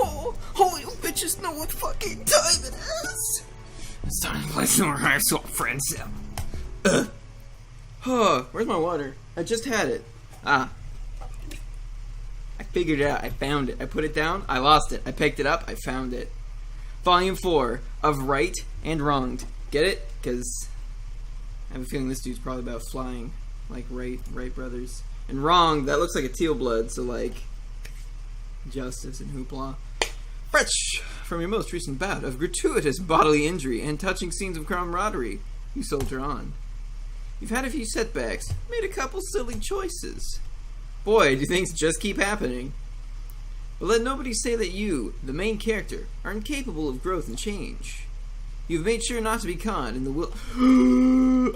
Oh, you bitches know what fucking time it is! It's time to play some more Hiveswap Friendsim. Where's my water? I just had it. I figured it out. I found it. I put it down. I lost it. I picked it up. I found it. Volume 4 of Right and Wronged. Get it? Because I have a feeling this dude's probably about flying. Like Wright brothers. And Wronged, that looks like a teal blood, so like justice and hoopla. Fresh from your most recent bout of gratuitous bodily injury and touching scenes of camaraderie, you soldier on. You've had a few setbacks, made a couple silly choices. Boy, do things just keep happening. But let nobody say that you, the main character, are incapable of growth and change. You've made sure not to be conned in the will.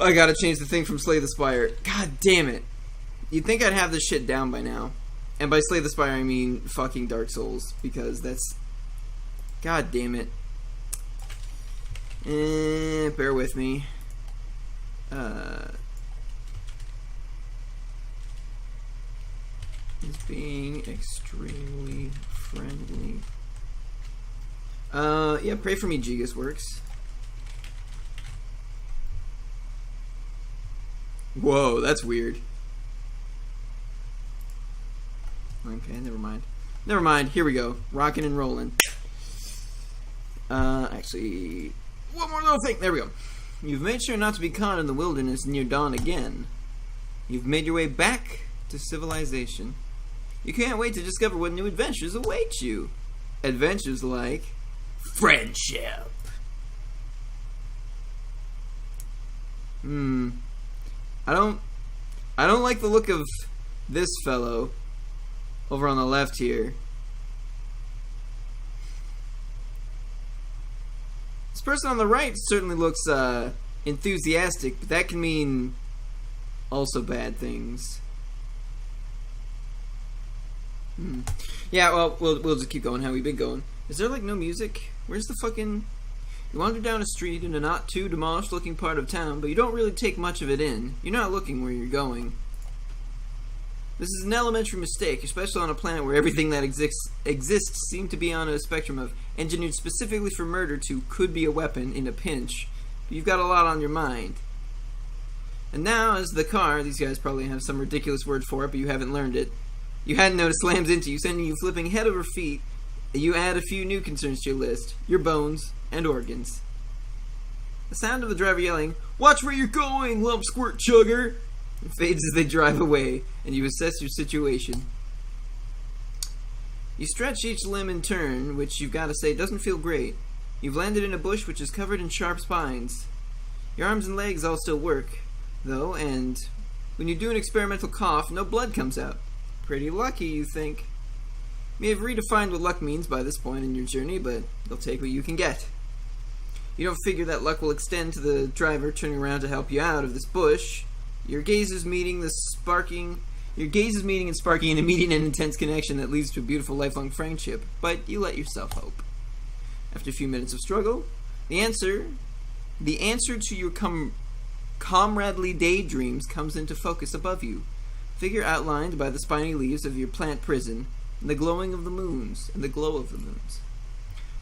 I gotta change the thing from Slay the Spire. God damn it. You'd think I'd have this shit down by now. And by Slay the Spire, I mean fucking Dark Souls, because that's... God damn it. Bear with me. Is being extremely friendly. Yeah, pray for me, Gigas works. Whoa, that's weird. Okay, never mind. Never mind, here we go. Rocking and rolling. Actually, one more little thing. There we go. You've made sure not to be caught in the wilderness near dawn again. You've made your way back to civilization. You can't wait to discover what new adventures await you. Adventures like friendship. I don't like the look of this fellow over on the left here. This person on the right certainly looks enthusiastic, but that can mean also bad things. Yeah, well, we'll just keep going how we've been going. Is there like no music? Where's the fucking... You wander down a street in a not too demolished looking part of town, but you don't really take much of it in. You're not looking where you're going. This is an elementary mistake, especially on a planet where everything that exists seems to be on a spectrum of engineered specifically for murder to could be a weapon in a pinch. But you've got a lot on your mind. And now, as the car, these guys probably have some ridiculous word for it, but you haven't learned it. You hadn't noticed slams into you, sending you flipping head over feet. You add a few new concerns to your list. Your bones and organs. The sound of the driver yelling, "Watch where you're going, lump squirt chugger!" It fades as they drive away, and you assess your situation. You stretch each limb in turn, which you've got to say doesn't feel great. You've landed in a bush which is covered in sharp spines. Your arms and legs all still work, though, and when you do an experimental cough, no blood comes out. Pretty lucky, you think. You may have redefined what luck means by this point in your journey, but you'll take what you can get. You don't figure that luck will extend to the driver turning around to help you out of this bush. Your gazes meeting and sparking an immediate and intense connection that leads to a beautiful lifelong friendship, but you let yourself hope. After a few minutes of struggle, the answer to your comradely daydreams comes into focus above you. Figure outlined by the spiny leaves of your plant prison, and the glowing of the moons, and the glow of the moons.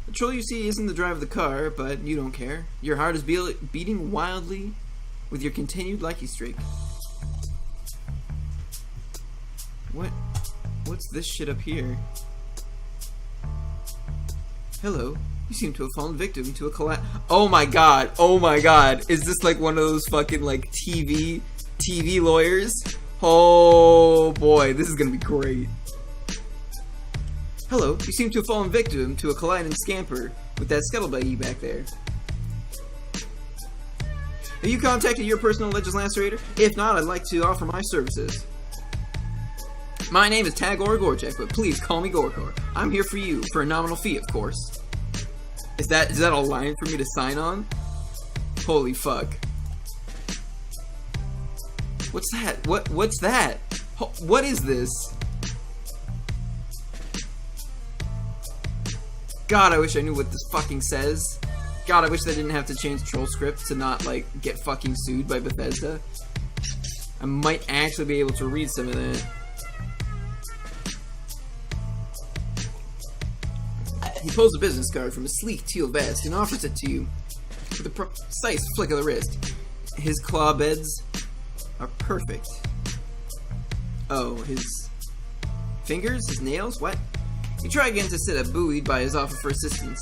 The troll you see isn't the driver of the car, but you don't care. Your heart is beating wildly with your continued lucky streak. What's this shit up here? Hello. You seem to have fallen victim to a collapse. Oh my god. Oh my god. Is this like one of those fucking like TV lawyers? Oh boy, this is gonna be great. Hello, you seem to have fallen victim to a colliding scamper with that scuttlebutt back there. Have you contacted your personal legislator? If not, I'd like to offer my services. My name is Tagor Gorchek, but please call me Gorkor. I'm here for you, for a nominal fee, of course. Is that a line for me to sign on? Holy fuck. What's that? What's that? What is this? God, I wish I knew what this fucking says. God, I wish they didn't have to change troll script to not, like, get fucking sued by Bethesda. I might actually be able to read some of that. He pulls a business card from a sleek teal vest and offers it to you with a precise flick of the wrist. His claw beds are perfect. Oh, his fingers? His nails? What? You try again to sit up, buoyed by his offer for assistance.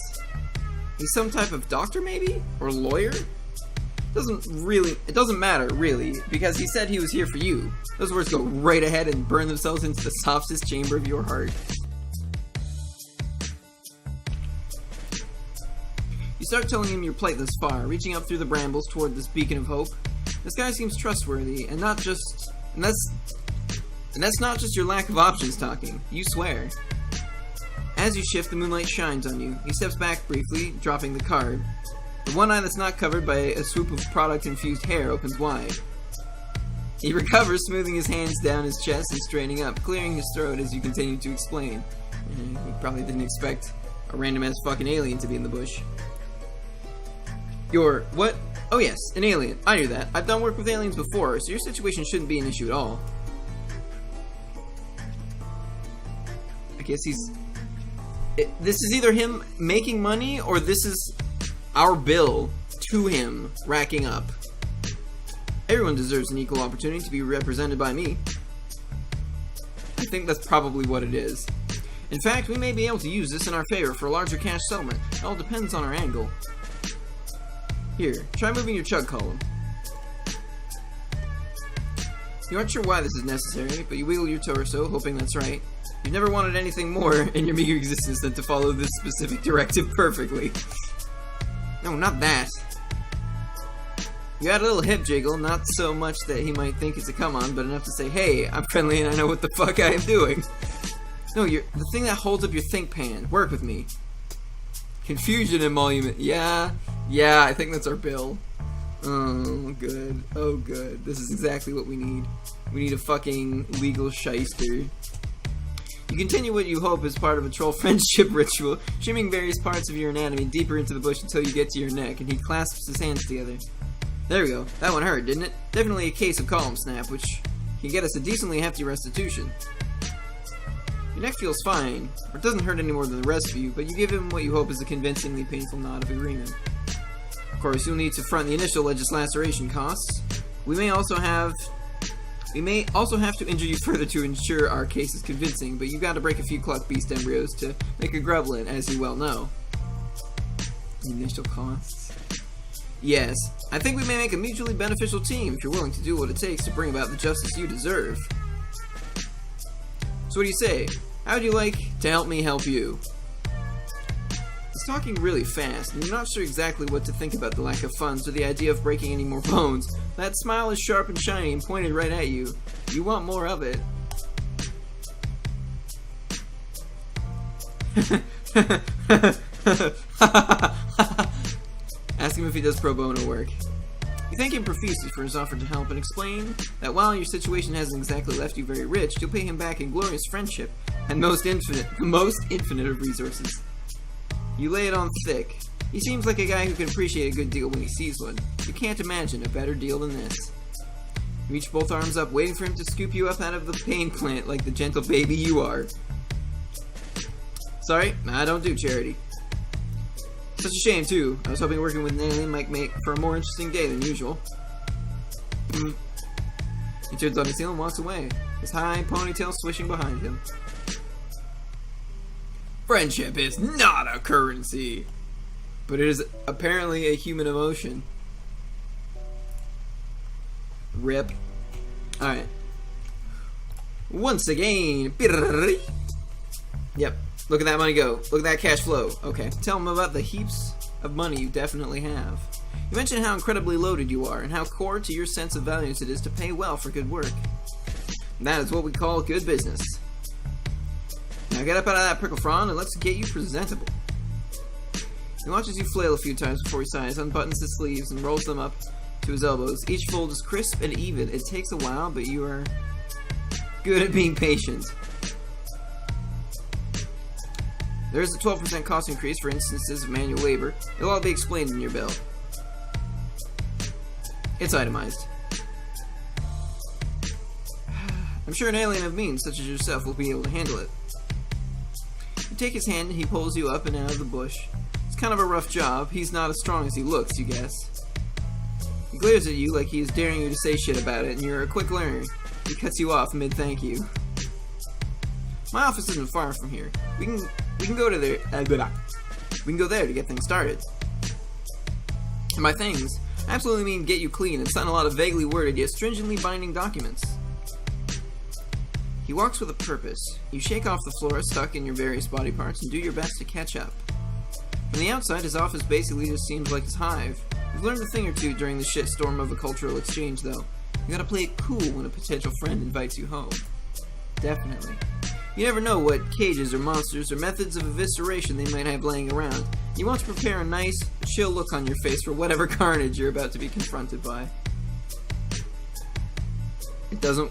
He's some type of doctor, maybe? Or lawyer? It doesn't matter, really, because he said he was here for you. Those words go right ahead and burn themselves into the softest chamber of your heart. You start telling him your plight thus far, reaching up through the brambles toward this beacon of hope. This guy seems trustworthy, and that's not just your lack of options talking. You swear. As you shift, the moonlight shines on you. He steps back briefly, dropping the card. The one eye that's not covered by a swoop of product-infused hair opens wide. He recovers, smoothing his hands down his chest and straightening up, clearing his throat as you continue to explain. He probably didn't expect a random-ass fucking alien to be in the bush. You're... what? Oh yes, an alien. I knew that. I've done work with aliens before, so your situation shouldn't be an issue at all. I guess he's... this is either him making money, or this is our bill to him racking up. Everyone deserves an equal opportunity to be represented by me. I think that's probably what it is. In fact, we may be able to use this in our favor for a larger cash settlement. It all depends on our angle. Here, try moving your chug column. You aren't sure why this is necessary, but you wiggle your torso, hoping that's right. You've never wanted anything more in your meager existence than to follow this specific directive perfectly. No, not that. You add a little hip jiggle, not so much that he might think it's a come-on, but enough to say, hey, I'm friendly and I know what the fuck I am doing. No, you're the thing that holds up your think pan. Work with me. Confusion emolument. Yeah, I think that's our bill. Oh, good. Oh, good. This is exactly what we need. We need a fucking legal shyster. You continue what you hope is part of a troll friendship ritual, shimming various parts of your anatomy deeper into the bush until you get to your neck, and he clasps his hands together. There we go. That one hurt, didn't it? Definitely a case of column snap, which can get us a decently hefty restitution. Your neck feels fine, or it doesn't hurt any more than the rest of you, but you give him what you hope is a convincingly painful nod of agreement. Of course, you'll need to front the initial laceration costs. We may also have to injure you further to ensure our case is convincing, but you've got to break a few cluck beast embryos to make a grublet, as you well know. Initial costs? Yes, I think we may make a mutually beneficial team if you're willing to do what it takes to bring about the justice you deserve. So what do you say? How would you like to help me help you? He's talking really fast, and you're not sure exactly what to think about the lack of funds or the idea of breaking any more bones. That smile is sharp and shiny and pointed right at you. You want more of it. Ask him if he does pro bono work. You thank him profusely for his offer to help and explain that while your situation hasn't exactly left you very rich, you'll pay him back in glorious friendship and most infinite of resources. You lay it on thick. He seems like a guy who can appreciate a good deal when he sees one. You can't imagine a better deal than this. You reach both arms up, waiting for him to scoop you up out of the pain plant like the gentle baby you are. Sorry, I don't do charity. Such a shame, too. I was hoping working with an alien might make for a more interesting day than usual. He turns on his heel and walks away, his high ponytail swishing behind him. Friendship is not a currency, but it is apparently a human emotion. Rip. Alright. Once again. Yep. Look at that money go. Look at that cash flow. Okay. Tell him about the heaps of money you definitely have. You mentioned how incredibly loaded you are, and how core to your sense of values it is to pay well for good work. And that is what we call good business. Now get up out of that prickle frond and let's get you presentable. He watches you flail a few times before he sighs, unbuttons his sleeves, and rolls them up to his elbows. Each fold is crisp and even. It takes a while, but you are good at being patient. There is a 12% cost increase for instances of manual labor. It'll all be explained in your bill. It's itemized. I'm sure an alien of means such as yourself will be able to handle it. You take his hand and he pulls you up and out of the bush. It's kind of a rough job. He's not as strong as he looks, you guess. He glares at you like he is daring you to say shit about it, and you're a quick learner. He cuts you off mid-thank you. My office isn't far from here. We can go to there. We can go there to get things started. And by things, I absolutely mean get you clean and sign a lot of vaguely worded yet stringently binding documents. He walks with a purpose. You shake off the flora stuck in your various body parts and do your best to catch up. From the outside, his office basically just seems like his hive. You've learned a thing or two during the shitstorm of a cultural exchange, though. You gotta play it cool when a potential friend invites you home. Definitely. You never know what cages or monsters or methods of evisceration they might have laying around. You want to prepare a nice, chill look on your face for whatever carnage you're about to be confronted by. It doesn't...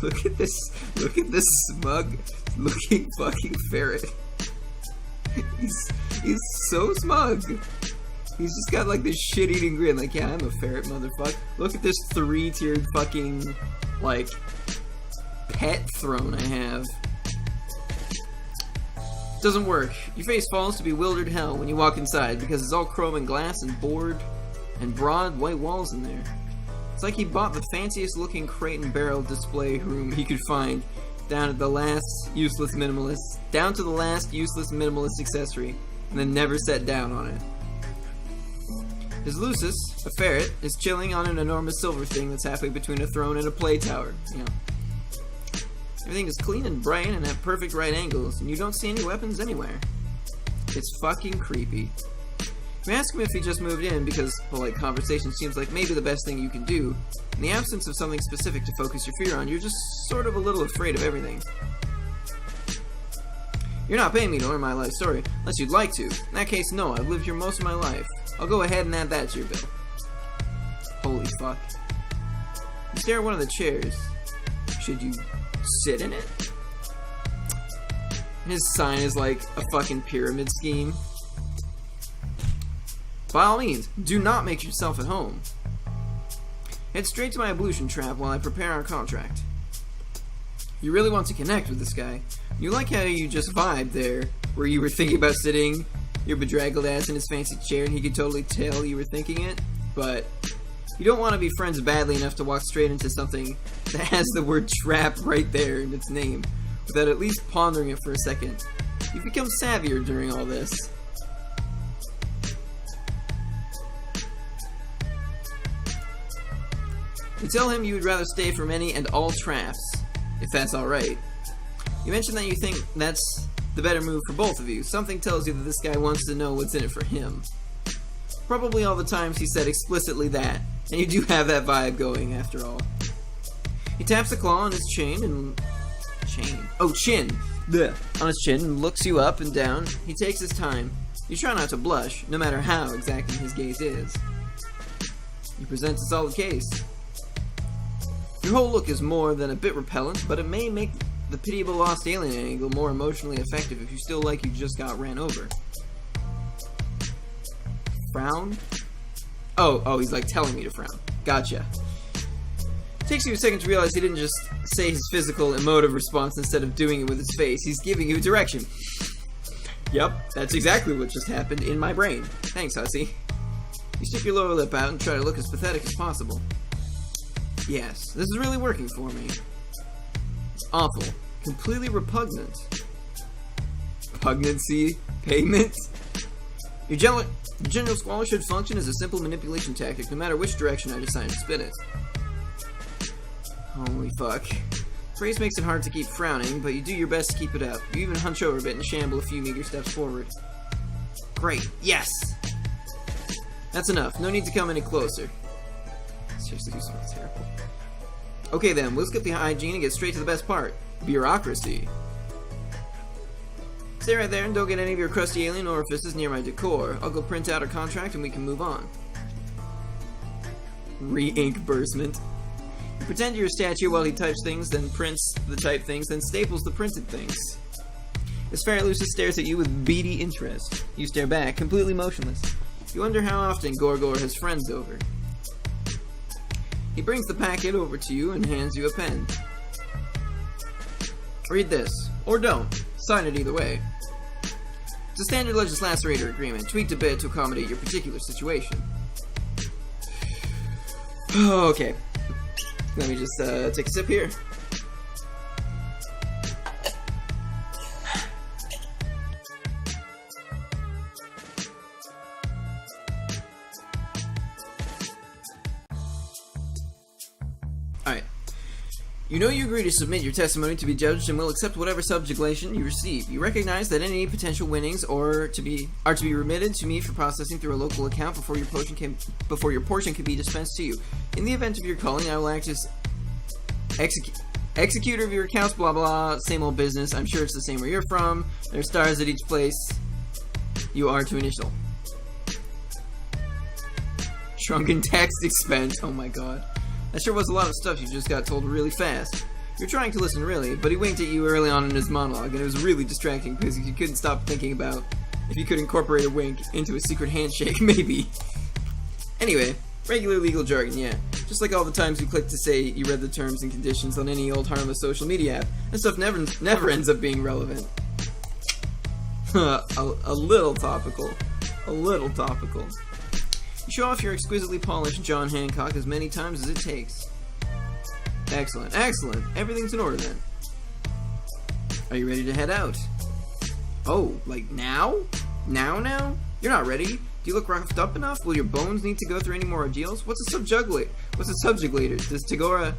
Look at this smug looking fucking ferret. He's so smug. He's just got like this shit-eating grin, like, yeah, I'm a ferret, motherfucker. Look at this 3-tiered fucking, like, pet throne I have. Doesn't work. Your face falls to bewildered hell when you walk inside because it's all chrome and glass and board and broad white walls in there. It's like he bought the fanciest looking crate and barrel display room he could find down to the last useless minimalist accessory and then never sat down on it. His Lucis, a ferret, is chilling on an enormous silver thing that's halfway between a throne and a play tower. You know. Everything is clean and bright and at perfect right angles, and you don't see any weapons anywhere. It's fucking creepy. You ask him if he just moved in because polite conversation seems like maybe the best thing you can do. In the absence of something specific to focus your fear on, you're just sort of a little afraid of everything. You're not paying me to learn my life story, unless you'd like to. In that case, no, I've lived here most of my life. I'll go ahead and add that to your bill. Holy fuck. You stare at one of the chairs. Should you sit in it? His sign is like a fucking pyramid scheme. By all means, do not make yourself at home. Head straight to my ablution trap while I prepare our contract. You really want to connect with this guy. You like how you just vibed there, where you were thinking about sitting your bedraggled ass in his fancy chair and he could totally tell you were thinking it, but you don't want to be friends badly enough to walk straight into something that has the word trap right there in its name, without at least pondering it for a second. You've become savvier during all this. You tell him you would rather stay from any and all traps, if that's alright. You mention that you think that's the better move for both of you. Something tells you that this guy wants to know what's in it for him. Probably all the times he said explicitly that, and you do have that vibe going after all. He taps a claw on his chin and looks you up and down. He takes his time. You try not to blush, no matter how exacting his gaze is. He presents a solid case. Your whole look is more than a bit repellent, but it may make the pitiable lost alien angle more emotionally effective if you still like you just got ran over. Frown? Oh, he's like telling me to frown. Gotcha. Takes you a second to realize he didn't just say his physical, emotive response instead of doing it with his face. He's giving you direction. Yep, that's exactly what just happened in my brain. Thanks, hussy. You stick your lower lip out and try to look as pathetic as possible. Yes, this is really working for me. It's awful. Completely repugnant. Pugnancy? Payment? Your general squalor should function as a simple manipulation tactic, no matter which direction I decide to spin it. Holy fuck. Phrase makes it hard to keep frowning, but you do your best to keep it up. You even hunch over a bit and shamble a few meager steps forward. Great. Yes! That's enough. No need to come any closer. Seriously, you smell terrible. Okay then, we'll skip the hygiene and get straight to the best part. Bureaucracy. Stay right there and don't get any of your crusty alien orifices near my decor. I'll go print out our contract and we can move on. Re-inkbursement. You pretend you're a statue while he types things, then prints the typed things, then staples the printed things. This ferret Lucy stares at you with beady interest. You stare back, completely motionless. You wonder how often Gorgor has friends over. He brings the packet over to you and hands you a pen. Read this. Or don't. Sign it either way. It's a standard Legis Lacerator agreement, tweaked a bit to accommodate your particular situation. Okay. Let me just take a sip here. Alright. You know you agree to submit your testimony to be judged and will accept whatever subjugation you receive. You recognize that any potential winnings are to be remitted to me for processing through a local account before your portion can be dispensed to you. In the event of your calling, I will act as executor of your accounts, blah blah, same old business. I'm sure it's the same where you're from. There's stars at each place you are to initial. Shrunken text expense, oh my god. That sure was a lot of stuff you just got told really fast. You're trying to listen really, but he winked at you early on in his monologue, and it was really distracting because you couldn't stop thinking about if you could incorporate a wink into a secret handshake, maybe. Anyway, regular legal jargon, yeah. Just like all the times you click to say you read the terms and conditions on any old harmless social media app, that stuff never ends up being relevant. a little topical. A little topical. You show off your exquisitely polished John Hancock as many times as it takes. Excellent, excellent. Everything's in order then. Are you ready to head out? Oh, like now? Now? You're not ready? Do you look roughed up enough? Will your bones need to go through any more ordeals? What's a subjugulator? Does Tagora...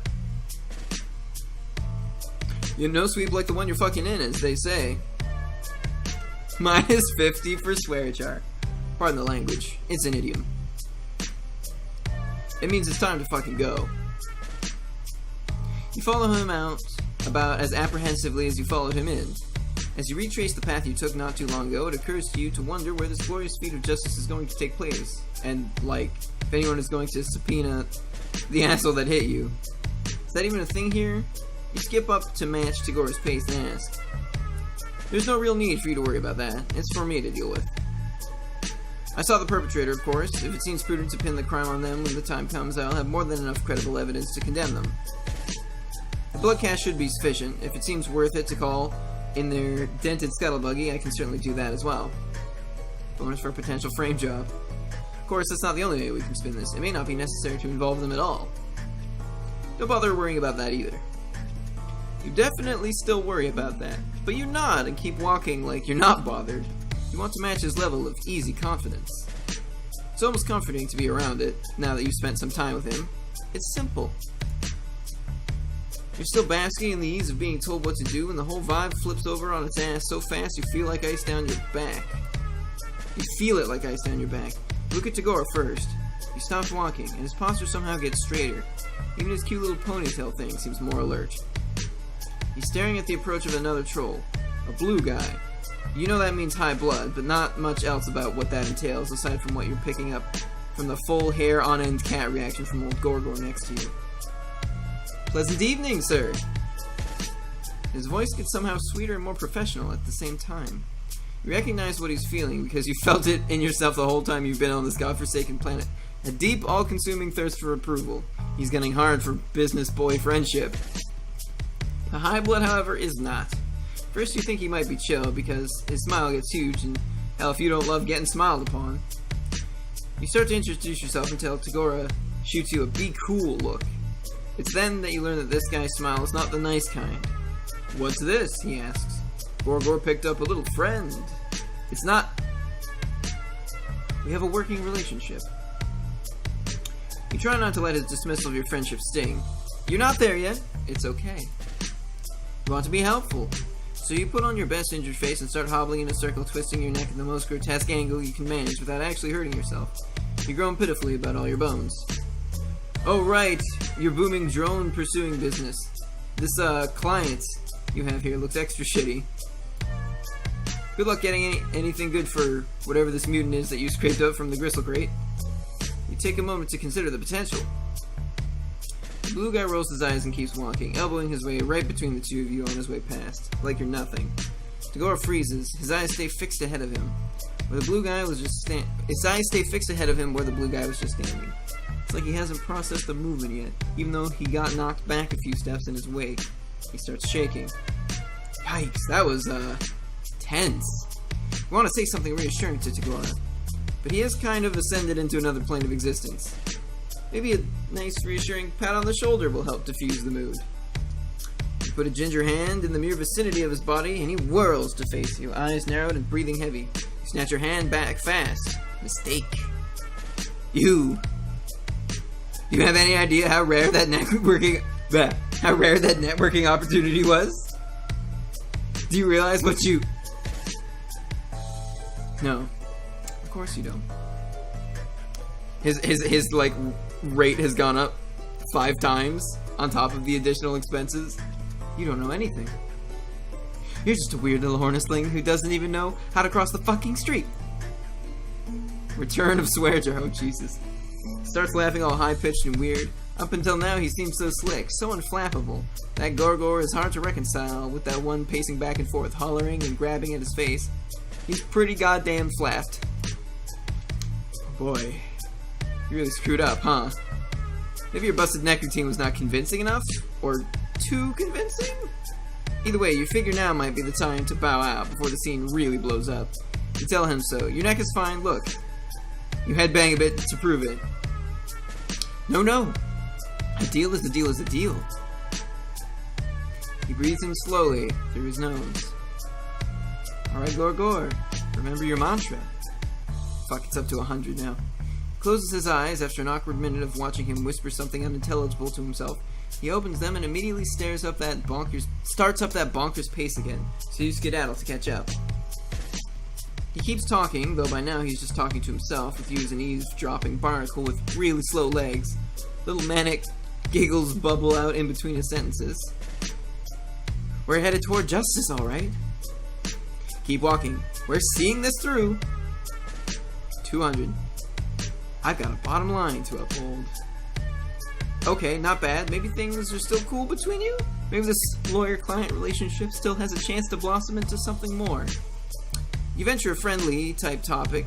You know sweep like the one you're fucking in, as they say. Minus 50 for swear jar. Pardon the language. It's an idiom. It means it's time to fucking go. You follow him out about as apprehensively as you followed him in. As you retrace the path you took not too long ago, it occurs to you to wonder where this glorious feat of justice is going to take place. And, like, if anyone is going to subpoena the asshole that hit you. Is that even a thing here? You skip up to match Tagora's pace and ask. There's no real need for you to worry about that. It's for me to deal with. I saw the perpetrator, of course. If it seems prudent to pin the crime on them when the time comes, I'll have more than enough credible evidence to condemn them. The blood cash should be sufficient. If it seems worth it to call in their dented scuttlebuggy, I can certainly do that as well. Bonus for a potential frame job. Of course, that's not the only way we can spin this. It may not be necessary to involve them at all. Don't bother worrying about that either. You definitely still worry about that, but you nod and keep walking like you're not bothered. You want to match his level of easy confidence. It's almost comforting to be around it, now that you've spent some time with him. It's simple. You're still basking in the ease of being told what to do, and the whole vibe flips over on its ass so fast you feel like ice down your back. You feel it like ice down your back. Look at Tagora first. He stops walking, and his posture somehow gets straighter. Even his cute little ponytail thing seems more alert. He's staring at the approach of another troll. A blue guy. You know that means high blood, but not much else about what that entails, aside from what you're picking up from the full hair-on-end cat reaction from old Gorgor next to you. Pleasant evening, sir! His voice gets somehow sweeter and more professional at the same time. You recognize what he's feeling because you felt it in yourself the whole time you've been on this godforsaken planet. A deep, all-consuming thirst for approval. He's getting hard for business boy friendship. The high blood, however, is not. First you think he might be chill because his smile gets huge, and hell, if you don't love getting smiled upon. You start to introduce yourself until Tagora shoots you a be cool look. It's then that you learn that this guy's smile is not the nice kind. What's this? He asks. Gorgor picked up a little friend. It's not... We have a working relationship. You try not to let his dismissal of your friendship sting. You're not there yet. It's okay. You want to be helpful. So you put on your best injured face and start hobbling in a circle, twisting your neck in the most grotesque angle you can manage without actually hurting yourself. You groan pitifully about all your bones. Oh right, your booming drone pursuing business. This, client you have here looks extra shitty. Good luck getting anything good for whatever this mutant is that you scraped up from the gristle crate. You take a moment to consider the potential. The blue guy rolls his eyes and keeps walking, elbowing his way right between the two of you on his way past, like you're nothing. Tagora freezes. His eyes stay fixed ahead of him, where the blue guy was just His eyes stay fixed ahead of him where the blue guy was just standing. It's like he hasn't processed the movement yet, even though he got knocked back a few steps in his wake. He starts shaking. Yikes, that was, tense. We want to say something reassuring to Tagora, but he has kind of ascended into another plane of existence. Maybe a nice, reassuring pat on the shoulder will help diffuse the mood. You put a ginger hand in the mere vicinity of his body, and he whirls to face you, eyes narrowed and breathing heavy. You snatch your hand back fast. Mistake. You have any idea how rare that networking opportunity was? Do you realize what you... No. Of course you don't. His like, rate has gone up 5 times on top of the additional expenses. You don't know anything. You're just a weird little hornistling who doesn't even know how to cross the fucking street. Return of Swearjar, oh Jesus. Starts laughing all high-pitched and weird. Up until now, he seemed so slick, so unflappable. That Gorgor is hard to reconcile with that one pacing back and forth, hollering and grabbing at his face. He's pretty goddamn flapped. Boy, you really screwed up, huh? Maybe your busted neck routine was not convincing enough? Or too convincing? Either way, you figure now might be the time to bow out before the scene really blows up. You tell him so. Your neck is fine, look. You headbang a bit to prove it. No. A deal is a deal is a deal. He breathes in slowly through his nose. Alright, Gorgor. Remember your mantra. Fuck, it's up to 100 now. Closes his eyes after an awkward minute of watching him whisper something unintelligible to himself. He opens them and immediately starts up that bonkers pace again, so you skedaddle to catch up. He keeps talking, though by now he's just talking to himself, with you as an eavesdropping barnacle with really slow legs. Little manic giggles bubble out in between his sentences. We're headed toward justice, alright? Keep walking. We're seeing this through. 200. I've got a bottom line to uphold. Okay, not bad. Maybe things are still cool between you? Maybe this lawyer-client relationship still has a chance to blossom into something more. You venture a friendly type topic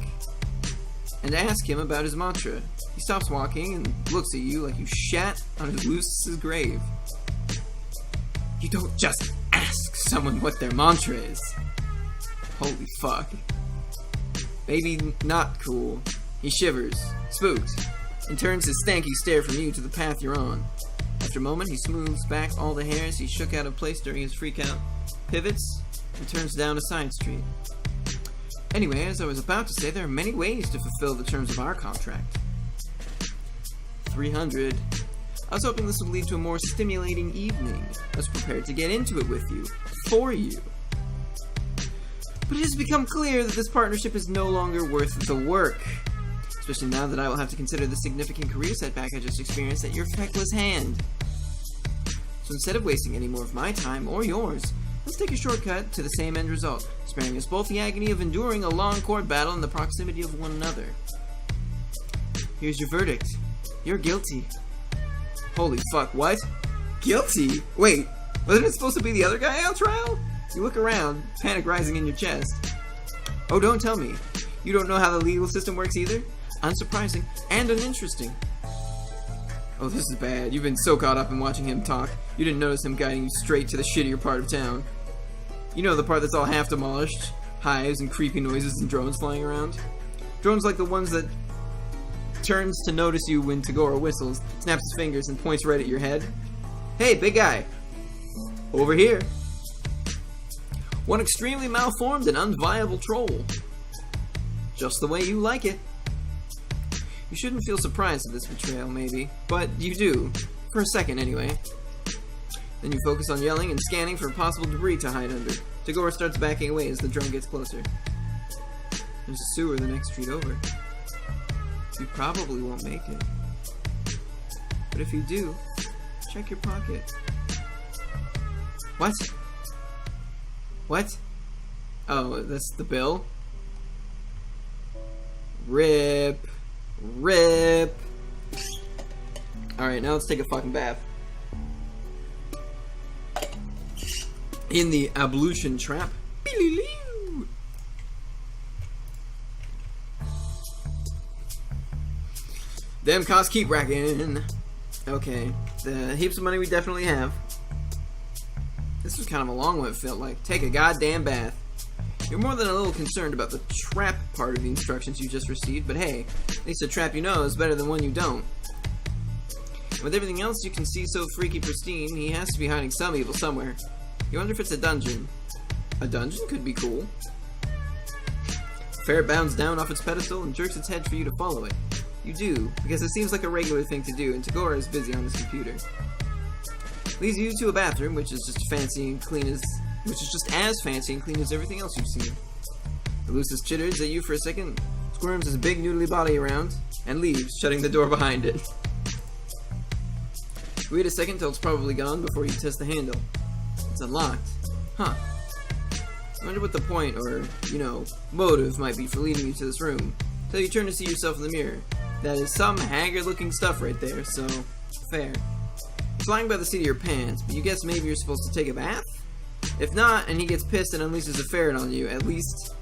and ask him about his mantra. He stops walking and looks at you like you shat on his Lucis' grave. You don't just ask someone what their mantra is. Holy fuck. Maybe not cool. He shivers, spooked, and turns his stanky stare from you to the path you're on. After a moment, he smooths back all the hairs he shook out of place during his freak-out, pivots, and turns down a side street. Anyway, as I was about to say, there are many ways to fulfill the terms of our contract. 300. I was hoping this would lead to a more stimulating evening. I was prepared to get into it with you, for you. But it has become clear that this partnership is no longer worth the work. Especially now that I will have to consider the significant career setback I just experienced at your feckless hand. So instead of wasting any more of my time, or yours, let's take a shortcut to the same end result, sparing us both the agony of enduring a long court battle in the proximity of one another. Here's your verdict. You're guilty. Holy fuck, what? Guilty? Wait, wasn't it supposed to be the other guy on trial? You look around, panic rising in your chest. Oh, don't tell me. You don't know how the legal system works either? Unsurprising and uninteresting. Oh, this is bad. You've been so caught up in watching him talk, you didn't notice him guiding you straight to the shittier part of town. You know, the part that's all half demolished, hives and creepy noises and drones flying around. Drones like the ones that turns to notice you when Tagora whistles, snaps his fingers, and points right at your head. Hey, big guy! Over here! One extremely malformed and unviable troll. Just the way you like it. You shouldn't feel surprised at this betrayal, maybe, but you do. For a second, anyway. Then you focus on yelling and scanning for possible debris to hide under. Tagora starts backing away as the drone gets closer. There's a sewer the next street over. You probably won't make it. But if you do, check your pocket. What? What? Oh, that's the bill? RIP. RIP. Alright, now let's take a fucking bath. In the ablution trap. Damn costs keep racking. Okay, the heaps of money we definitely have. This was kind of a long one, it felt like. Take a goddamn bath. You're more than a little concerned about the trap part of the instructions you just received, but hey, at least a trap you know is better than one you don't. With everything else you can see so freaky pristine, he has to be hiding some evil somewhere. You wonder if it's a dungeon. A dungeon could be cool. Ferret bounds down off its pedestal and jerks its head for you to follow it. You do, because it seems like a regular thing to do, and Tagora is busy on his computer. Leads you to a bathroom, which is just fancy and clean as... which is just as fancy and clean as everything else you've seen. Lucis chitters at you for a second, squirms his big noodly body around, and leaves, shutting the door behind it. Wait a second till it's probably gone before you test the handle. It's unlocked. Huh. I wonder what the point, or, you know, motive might be for leading you to this room, till you turn to see yourself in the mirror. That is some haggard-looking stuff right there, so, fair. You're flying by the seat of your pants, but you guess maybe you're supposed to take a bath? If not, and he gets pissed and unleashes a ferret on you, at least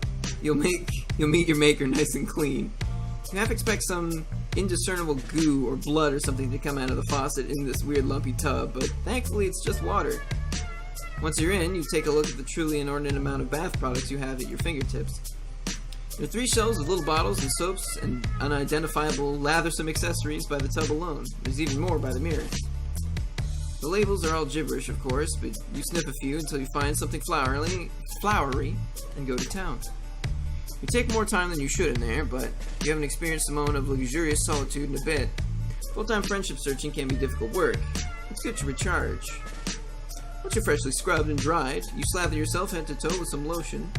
you'll meet your maker nice and clean. You half expect some indiscernible goo or blood or something to come out of the faucet in this weird lumpy tub, but thankfully it's just water. Once you're in, you take a look at the truly inordinate amount of bath products you have at your fingertips. There are 3 shelves with little bottles and soaps and unidentifiable lathersome accessories by the tub alone. There's even more by the mirror. The labels are all gibberish, of course, but you snip a few until you find something flowery, and go to town. You take more time than you should in there, but you haven't experienced a moment of luxurious solitude in a bit. Full-time friendship searching can be difficult work. It's good to recharge. Once you're freshly scrubbed and dried, you slather yourself head to toe with some lotion.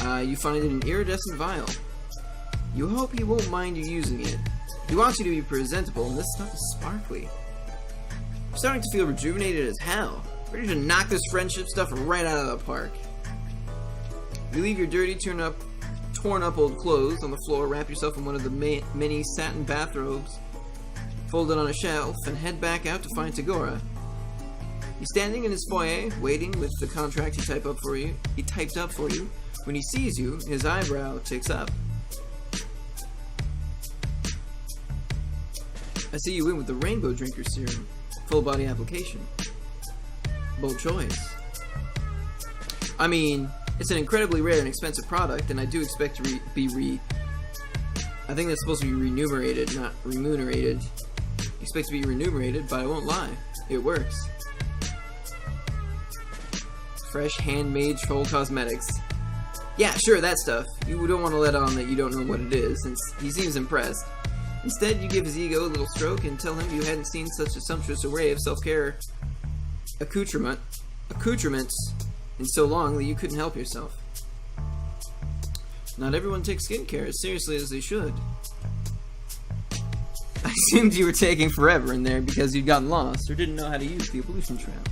You find it in an iridescent vial. You hope he won't mind you using it. He wants you to be presentable, and this stuff is sparkly. You're starting to feel rejuvenated as hell, ready to knock this friendship stuff right out of the park. You leave your dirty, torn up old clothes on the floor, wrap yourself in one of the many satin bathrobes, fold it on a shelf, and head back out to find Tagora. He's standing in his foyer, waiting with the contract he typed up for you. When he sees you, his eyebrow ticks up. I see you in with the Rainbow Drinker Serum. Full body application. Bold choice. I mean, it's an incredibly rare and expensive product, and I do expect to I think that's supposed to be remunerated, not remunerated. Expect to be remunerated, but I won't lie. It works. Fresh, handmade troll cosmetics. Yeah, sure, that stuff. You don't want to let on that you don't know what it is, since he seems impressed. Instead, you give his ego a little stroke and tell him you hadn't seen such a sumptuous array of self-care accoutrements in so long that you couldn't help yourself. Not everyone takes skincare as seriously as they should. I assumed you were taking forever in there because you'd gotten lost or didn't know how to use the evolution trap.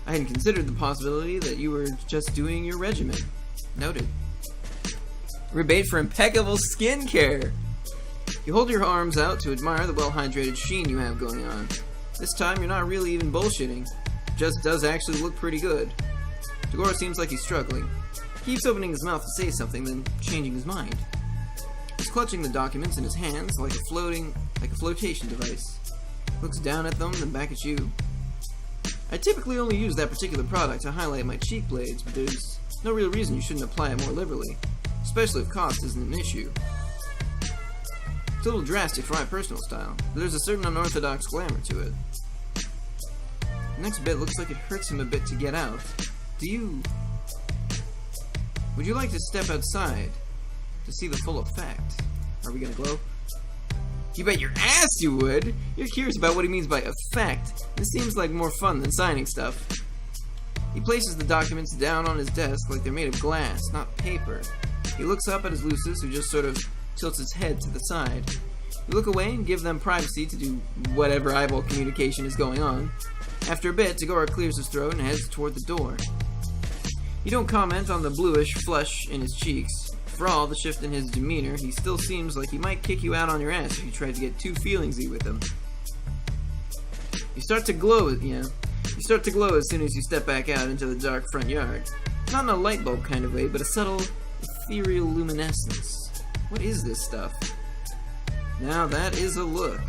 I hadn't considered the possibility that you were just doing your regimen. Noted. Rebate for impeccable skincare! You hold your arms out to admire the well-hydrated sheen you have going on. This time, you're not really even bullshitting. It just does actually look pretty good. Tagora seems like he's struggling. He keeps opening his mouth to say something, then changing his mind. He's clutching the documents in his hands like a flotation device. Looks down at them, then back at you. I typically only use that particular product to highlight my cheek blades, but there's no real reason you shouldn't apply it more liberally, especially if cost isn't an issue. It's a little drastic for my personal style, but there's a certain unorthodox glamour to it. The next bit looks like it hurts him a bit to get out. Would you like to step outside to see the full effect? Are we gonna glow? You bet your ass you would! You're curious about what he means by effect. This seems like more fun than signing stuff. He places the documents down on his desk like they're made of glass, not paper. He looks up at his Lucis, who just sort of tilts his head to the side. You look away and give them privacy to do whatever eyeball communication is going on. After a bit, Tagora clears his throat and heads toward the door. You don't comment on the bluish flush in his cheeks. For all the shift in his demeanor, he still seems like he might kick you out on your ass if you tried to get too feelingsy with him. You start to glow as soon as you step back out into the dark front yard. Not in a light bulb kind of way, but a subtle, ethereal luminescence. What is this stuff? Now that is a look.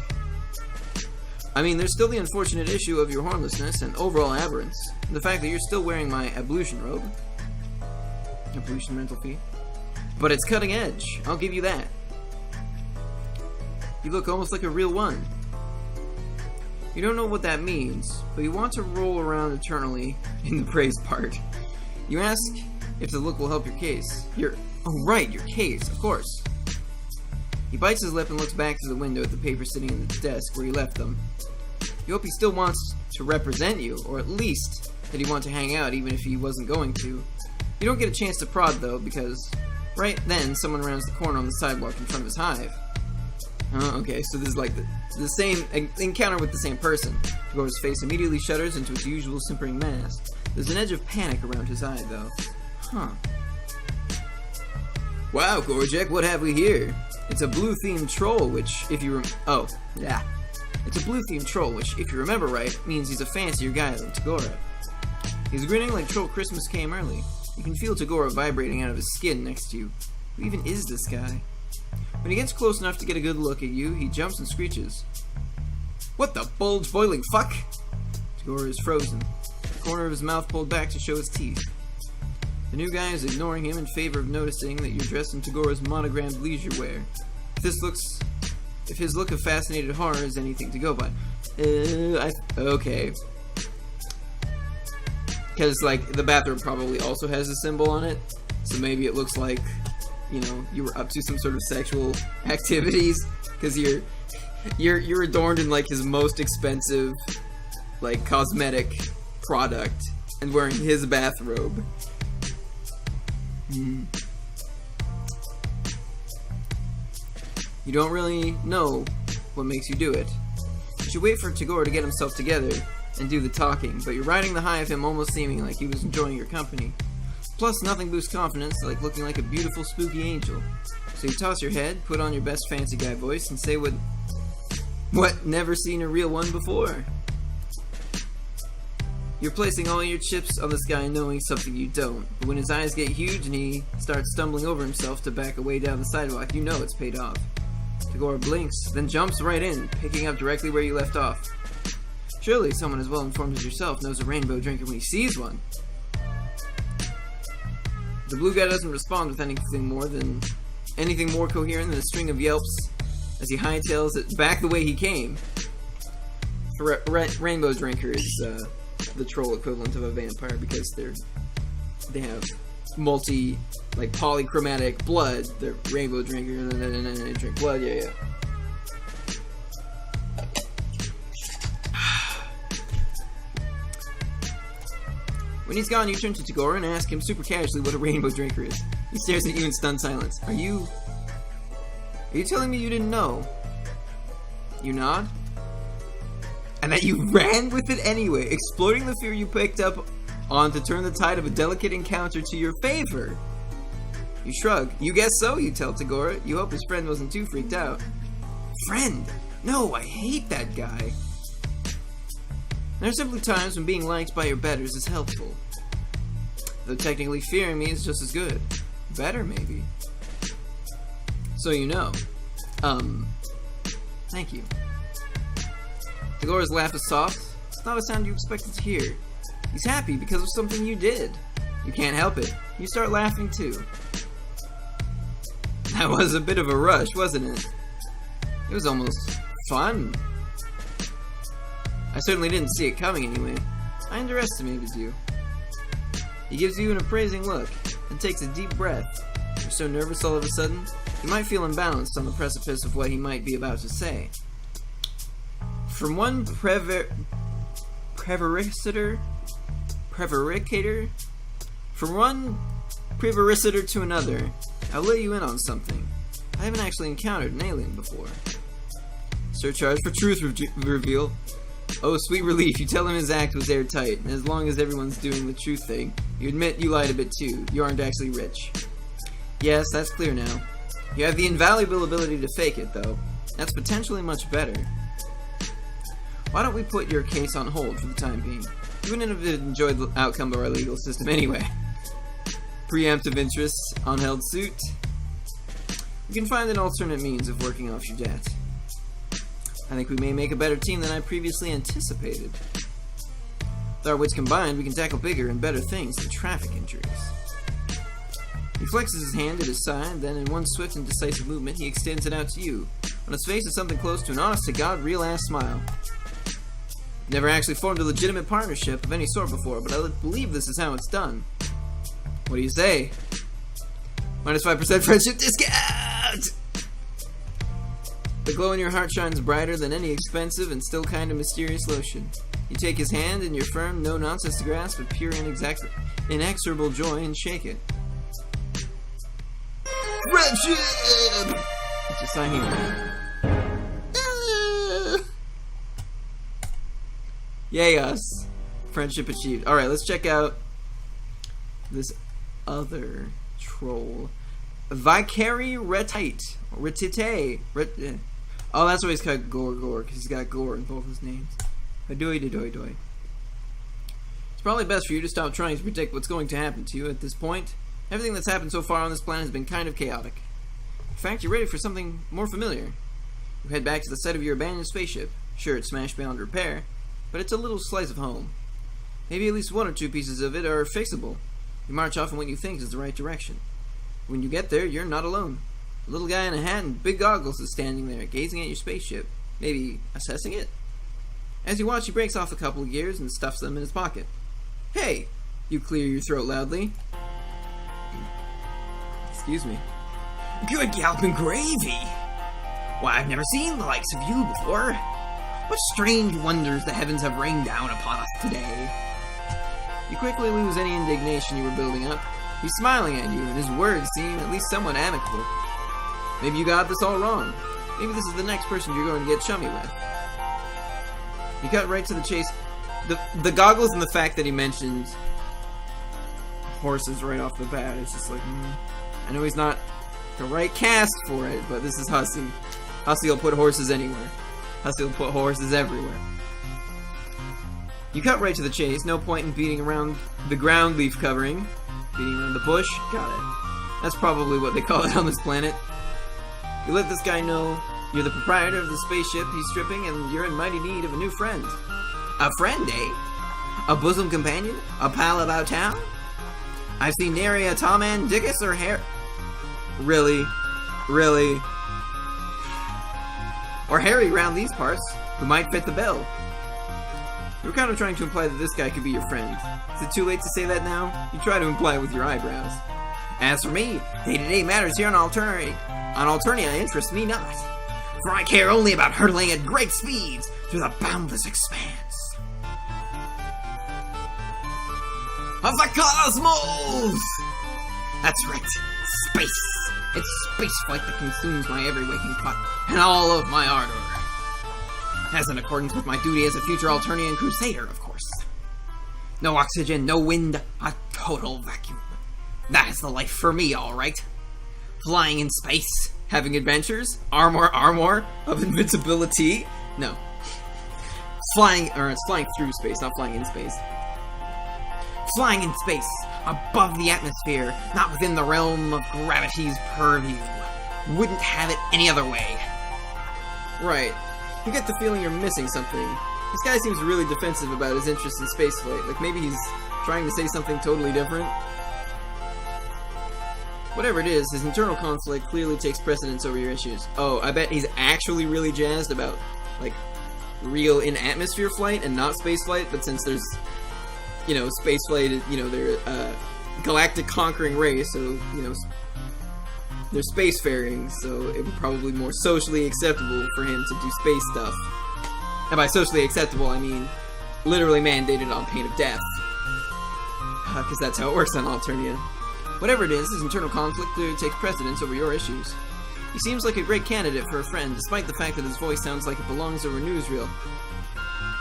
I mean, there's still the unfortunate issue of your hornlessness and overall aberrance, and the fact that you're still wearing my ablution robe. Ablution rental fee. But it's cutting edge, I'll give you that. You look almost like a real one. You don't know what that means, but you want to roll around eternally in the praise part. You ask if the look will help your case. Oh right, your case, of course. He bites his lip and looks back to the window at the papers sitting in the desk where he left them. You hope he still wants to represent you, or at least that he'd want to hang out even if he wasn't going to. You don't get a chance to prod though, because right then someone rounds the corner on the sidewalk in front of his hive. Okay, so this is like the same encounter with the same person. Tagora's face immediately shudders into its usual simpering mask. There's an edge of panic around his eye, though. Huh. Wow, Gorjek, what have we here? It's a blue-themed troll, which, if you It's a blue-themed troll, which, if you remember right, means he's a fancier guy than Tagora. He's grinning like Troll Christmas came early. You can feel Tagora vibrating out of his skin next to you. Who even is this guy? When he gets close enough to get a good look at you, he jumps and screeches. What the bulge boiling fuck? Tagora is frozen, the corner of his mouth pulled back to show his teeth. The new guy is ignoring him in favor of noticing that you're dressed in Tagora's monogrammed leisure wear. If his look of fascinated horror is anything to go by. Okay. Because, like, the bathroom probably also has a symbol on it, so maybe it looks like, you know, you were up to some sort of sexual activities, because you're adorned in, like, his most expensive, like, cosmetic product, and wearing his bathrobe. You don't really know what makes you do it. You should wait for Tagora to get himself together and do the talking, but you're riding the high of him almost seeming like he was enjoying your company. Plus, nothing boosts confidence like looking like a beautiful, spooky angel. So you toss your head, put on your best fancy guy voice, and say what never seen a real one before. You're placing all your chips on this guy knowing something you don't, but when his eyes get huge and he starts stumbling over himself to back away down the sidewalk, you know it's paid off. Tagora blinks, then jumps right in, picking up directly where you left off. Surely someone as well informed as yourself knows a rainbow drinker when he sees one. The blue guy doesn't respond with anything more coherent than a string of yelps as he hightails it back the way he came. Rainbow drinker is the troll equivalent of a vampire because they have polychromatic blood. They're rainbow drinker and they drink blood. Yeah. When he's gone, you turn to Tagora and ask him super casually what a rainbow drinker is. He stares at you in stunned silence. Are you telling me you didn't know? You nod? And that you ran with it anyway, exploiting the fear you picked up on to turn the tide of a delicate encounter to your favor. You shrug. You guess so, you tell Tagora. You hope his friend wasn't too freaked out. Friend? No, I hate that guy. There are simply times when being liked by your betters is helpful. Though technically fearing me is just as good. Better, maybe. So you know. Thank you. Tagora's laugh is soft. It's not a sound you expected to hear. He's happy because of something you did. You can't help it. You start laughing too. That was a bit of a rush, wasn't it? It was almost fun. I certainly didn't see it coming anyway. I underestimated you. He gives you an appraising look and takes a deep breath. You're so nervous all of a sudden, you might feel imbalanced on the precipice of what he might be about to say. From one prevaricator to another, I'll let you in on something. I haven't actually encountered an alien before. Surcharge for truth reveal. Oh, sweet relief, you tell him his act was airtight, and as long as everyone's doing the truth thing, you admit you lied a bit too. You aren't actually rich. Yes, that's clear now. You have the invaluable ability to fake it, though. That's potentially much better. Why don't we put your case on hold for the time being? You wouldn't have enjoyed the outcome of our legal system anyway. Preemptive interests, unheld suit. You can find an alternate means of working off your debt. I think we may make a better team than I previously anticipated. With our wits combined, we can tackle bigger and better things than traffic injuries. He flexes his hand at his side, then in one swift and decisive movement, he extends it out to you. On his face is something close to an honest-to-God, real-ass smile. Never actually formed a legitimate partnership of any sort before, but I believe this is how it's done. What do you say? Minus 5% friendship discount! The glow in your heart shines brighter than any expensive and still kind of mysterious lotion. You take his hand in your firm, no-nonsense grasp of pure inexorable joy and shake it. Friendship! Just sign here. Yay us. Friendship achieved. Alright, let's check out this other troll. Vicary Retite. Oh, that's why he's called Gore, because he's got gore in both his names. Adoy. It's probably best for you to stop trying to predict what's going to happen to you at this point. Everything that's happened so far on this planet has been kind of chaotic. In fact, you're ready for something more familiar. You head back to the site of your abandoned spaceship. Sure, it's smashed beyond repair, but it's a little slice of home. Maybe at least one or two pieces of it are fixable. You march off in what you think is the right direction. When you get there, you're not alone. A little guy in a hat and big goggles is standing there, gazing at your spaceship, maybe assessing it. As you watch, he breaks off a couple of gears and stuffs them in his pocket. Hey! You clear your throat loudly. Excuse me. Good galloping gravy! Why, I've never seen the likes of you before. What strange wonders the heavens have rained down upon us today. You quickly lose any indignation you were building up. He's smiling at you, and his words seem at least somewhat amicable. Maybe you got this all wrong. Maybe this is the next person you're going to get chummy with. You cut right to the chase. The goggles and the fact that he mentioned horses right off the bat, it's just like, I know he's not the right cast for it, but this is Hussey. Hussey will put horses anywhere. Hussey will put horses everywhere. You cut right to the chase, no point in beating around the ground leaf covering. Beating around the bush? Got it. That's probably what they call it on this planet. You let this guy know you're the proprietor of the spaceship he's stripping and you're in mighty need of a new friend. A friend, eh? A bosom companion? A pal about town? I've seen nary a Tom and Dickus or Harry. Really? Or Harry around these parts, who might fit the bill. You were kind of trying to imply that this guy could be your friend. Is it too late to say that now? You try to imply it with your eyebrows. As for me, day-to-day matters here on Alternia interest me not. For I care only about hurtling at great speeds through the boundless expanse of the cosmos! That's right, space! It's spaceflight that consumes my every waking thought and all of my ardor. As in accordance with my duty as a future Alternian crusader, of course. No oxygen, no wind, a total vacuum. That is the life for me, alright. Flying in space, having adventures, armor of invincibility. No. It's flying through space, not flying in space. Flying in space, above the atmosphere, not within the realm of gravity's purview. Wouldn't have it any other way. Right. You get the feeling you're missing something. This guy seems really defensive about his interest in spaceflight. Like maybe he's trying to say something totally different. Whatever it is, his internal conflict clearly takes precedence over your issues. Oh, I bet he's actually really jazzed about, like, real in-atmosphere flight and not space flight, but since there's, you know, space flight, you know, they're a galactic conquering race, so, you know, they're spacefaring, so it would probably be more socially acceptable for him to do space stuff. And by socially acceptable, I mean literally mandated on pain of death. Because that's how it works on Alternia. Whatever it is, his internal conflict clearly takes precedence over your issues. He seems like a great candidate for a friend, despite the fact that his voice sounds like it belongs over a newsreel.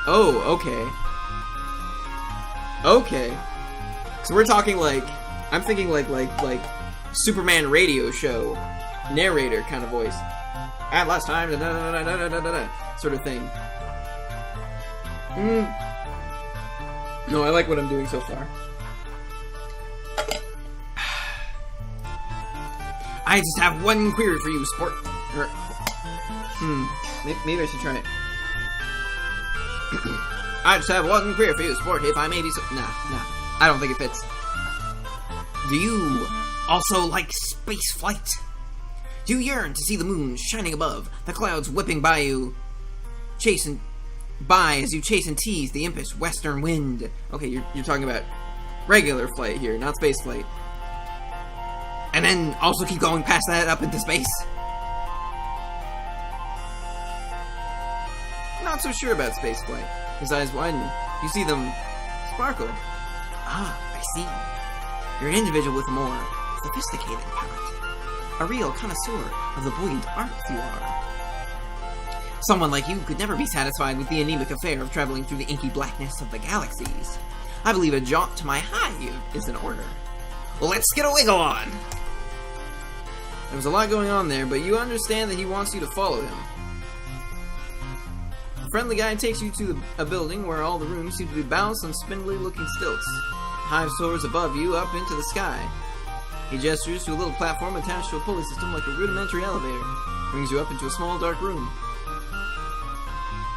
Oh, okay. Okay. So we're talking like, I'm thinking like Superman radio show narrator kind of voice. At last time, sort of thing. No, I like what I'm doing so far. I just have one query for you, sport. Maybe I should try it. I just have one query for you, sport, if I may be so... Nah, I don't think it fits. Do you also like space flight? Do you yearn to see the moon shining above, the clouds whipping by you, chasing by as you chase and tease the impish western wind? Okay, you're talking about regular flight here, not space flight. And then also keep going past that up into space? Not so sure about space flight. His eyes widen. You see them sparkle. Ah, I see. You're an individual with a more sophisticated palate. A real connoisseur of the buoyant arts you are. Someone like you could never be satisfied with the anemic affair of traveling through the inky blackness of the galaxies. I believe a jaunt to my hive is in order. Let's get a wiggle on! There's a lot going on there, but you understand that he wants you to follow him. The friendly guy takes you to a building where all the rooms seem to be balanced on spindly-looking stilts. The hive soars above you up into the sky. He gestures to a little platform attached to a pulley system like a rudimentary elevator. Brings you up into a small, dark room.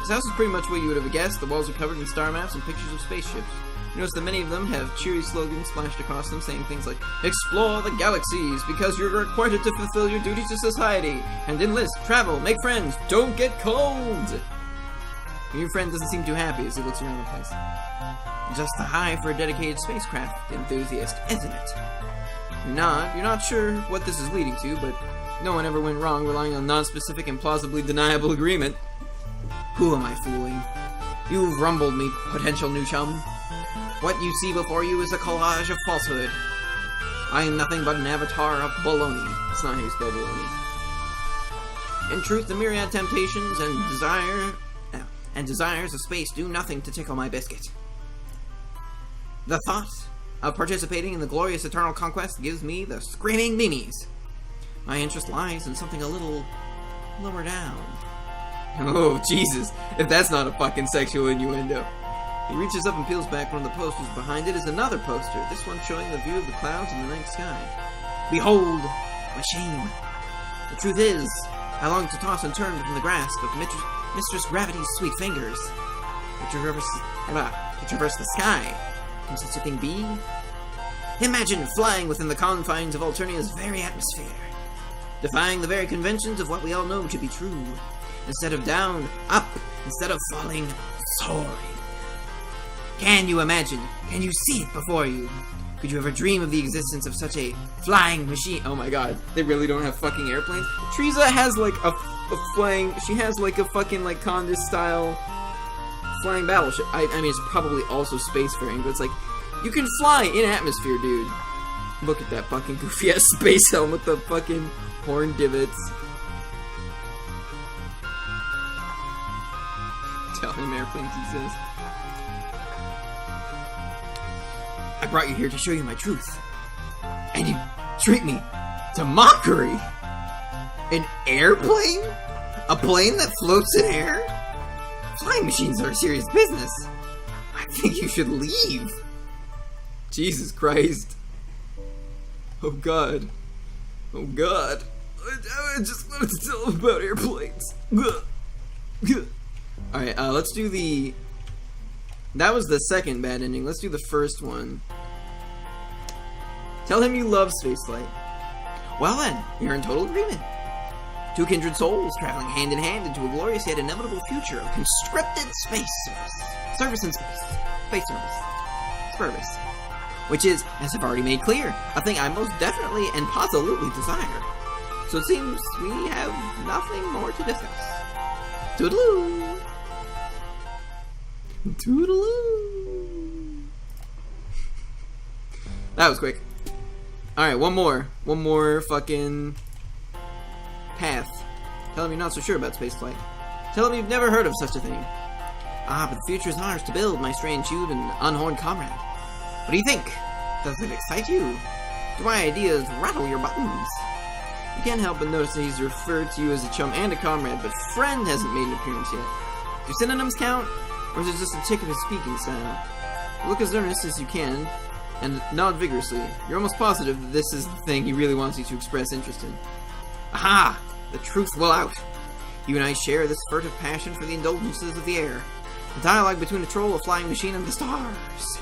This house is pretty much what you would have guessed. The walls are covered in star maps and pictures of spaceships. You notice that many of them have cheery slogans splashed across them saying things like, "Explore the galaxies because you're required to fulfill your duties to society, and enlist, travel, make friends, don't get cold!" Your friend doesn't seem too happy as he looks around the place. Just the high for a dedicated spacecraft enthusiast, isn't it? You're not sure what this is leading to, but no one ever went wrong relying on non-specific and plausibly deniable agreement. Who am I fooling? You've rumbled me, potential new chum. What you see before you is a collage of falsehood. I am nothing but an avatar of baloney. It's not how you spell baloney. In truth, the myriad temptations and desires of space do nothing to tickle my biscuit. The thought of participating in the glorious eternal conquest gives me the screaming memes. My interest lies in something a little lower down. Oh, Jesus, if that's not a fucking sexual innuendo. He reaches up and peels back one of the posters. Behind it is another poster, this one showing the view of the clouds in the night sky. Behold, my shame. The truth is, I long to toss and turn from the grasp of Mistress Gravity's sweet fingers. To traverse the sky. Can such a thing be? Imagine flying within the confines of Alternia's very atmosphere, defying the very conventions of what we all know to be true. Instead of down, up. Instead of falling, soaring. Can you imagine? Can you see it before you? Could you ever dream of the existence of such a flying machine? Oh my god, they really don't have fucking airplanes? Teresa has like a flying, she has like a fucking like Condis style flying battleship. I mean, it's probably also spacefaring, but it's like, you can fly in atmosphere, dude. Look at that fucking goofy ass space helm with the fucking horn divots. Tell him airplanes exist. I brought you here to show you my truth. And you treat me to mockery. An airplane? A plane that floats in air? Flying machines are a serious business. I think you should leave. Jesus Christ. Oh God. Oh God. I just wanted to tell him about airplanes. Alright, let's do the... That was the second bad ending. Let's do the first one. Tell him you love spaceflight. Well then, you're in total agreement. Two kindred souls traveling hand in hand into a glorious yet inevitable future of conscripted space service. Service in space. Space service. Which is, as I've already made clear, a thing I most definitely and positively desire. So it seems we have nothing more to discuss. Toodaloo! Toodaloo! That was quick. Alright, one more fucking path. Tell him you're not so sure about spaceflight. Tell him you've never heard of such a thing. Ah, but the future is ours to build, my strange-hued and unhorned comrade. What do you think? Does it excite you? Do my ideas rattle your buttons? You can't help but notice that he's referred to you as a chum and a comrade, but friend hasn't made an appearance yet. Do synonyms count? Or is it just a tick of his speaking style? Look as earnest as you can, and nod vigorously. You're almost positive that this is the thing he really wants you to express interest in. Aha! The truth will out! You and I share this furtive passion for the indulgences of the air. A dialogue between a troll, a flying machine, and the stars.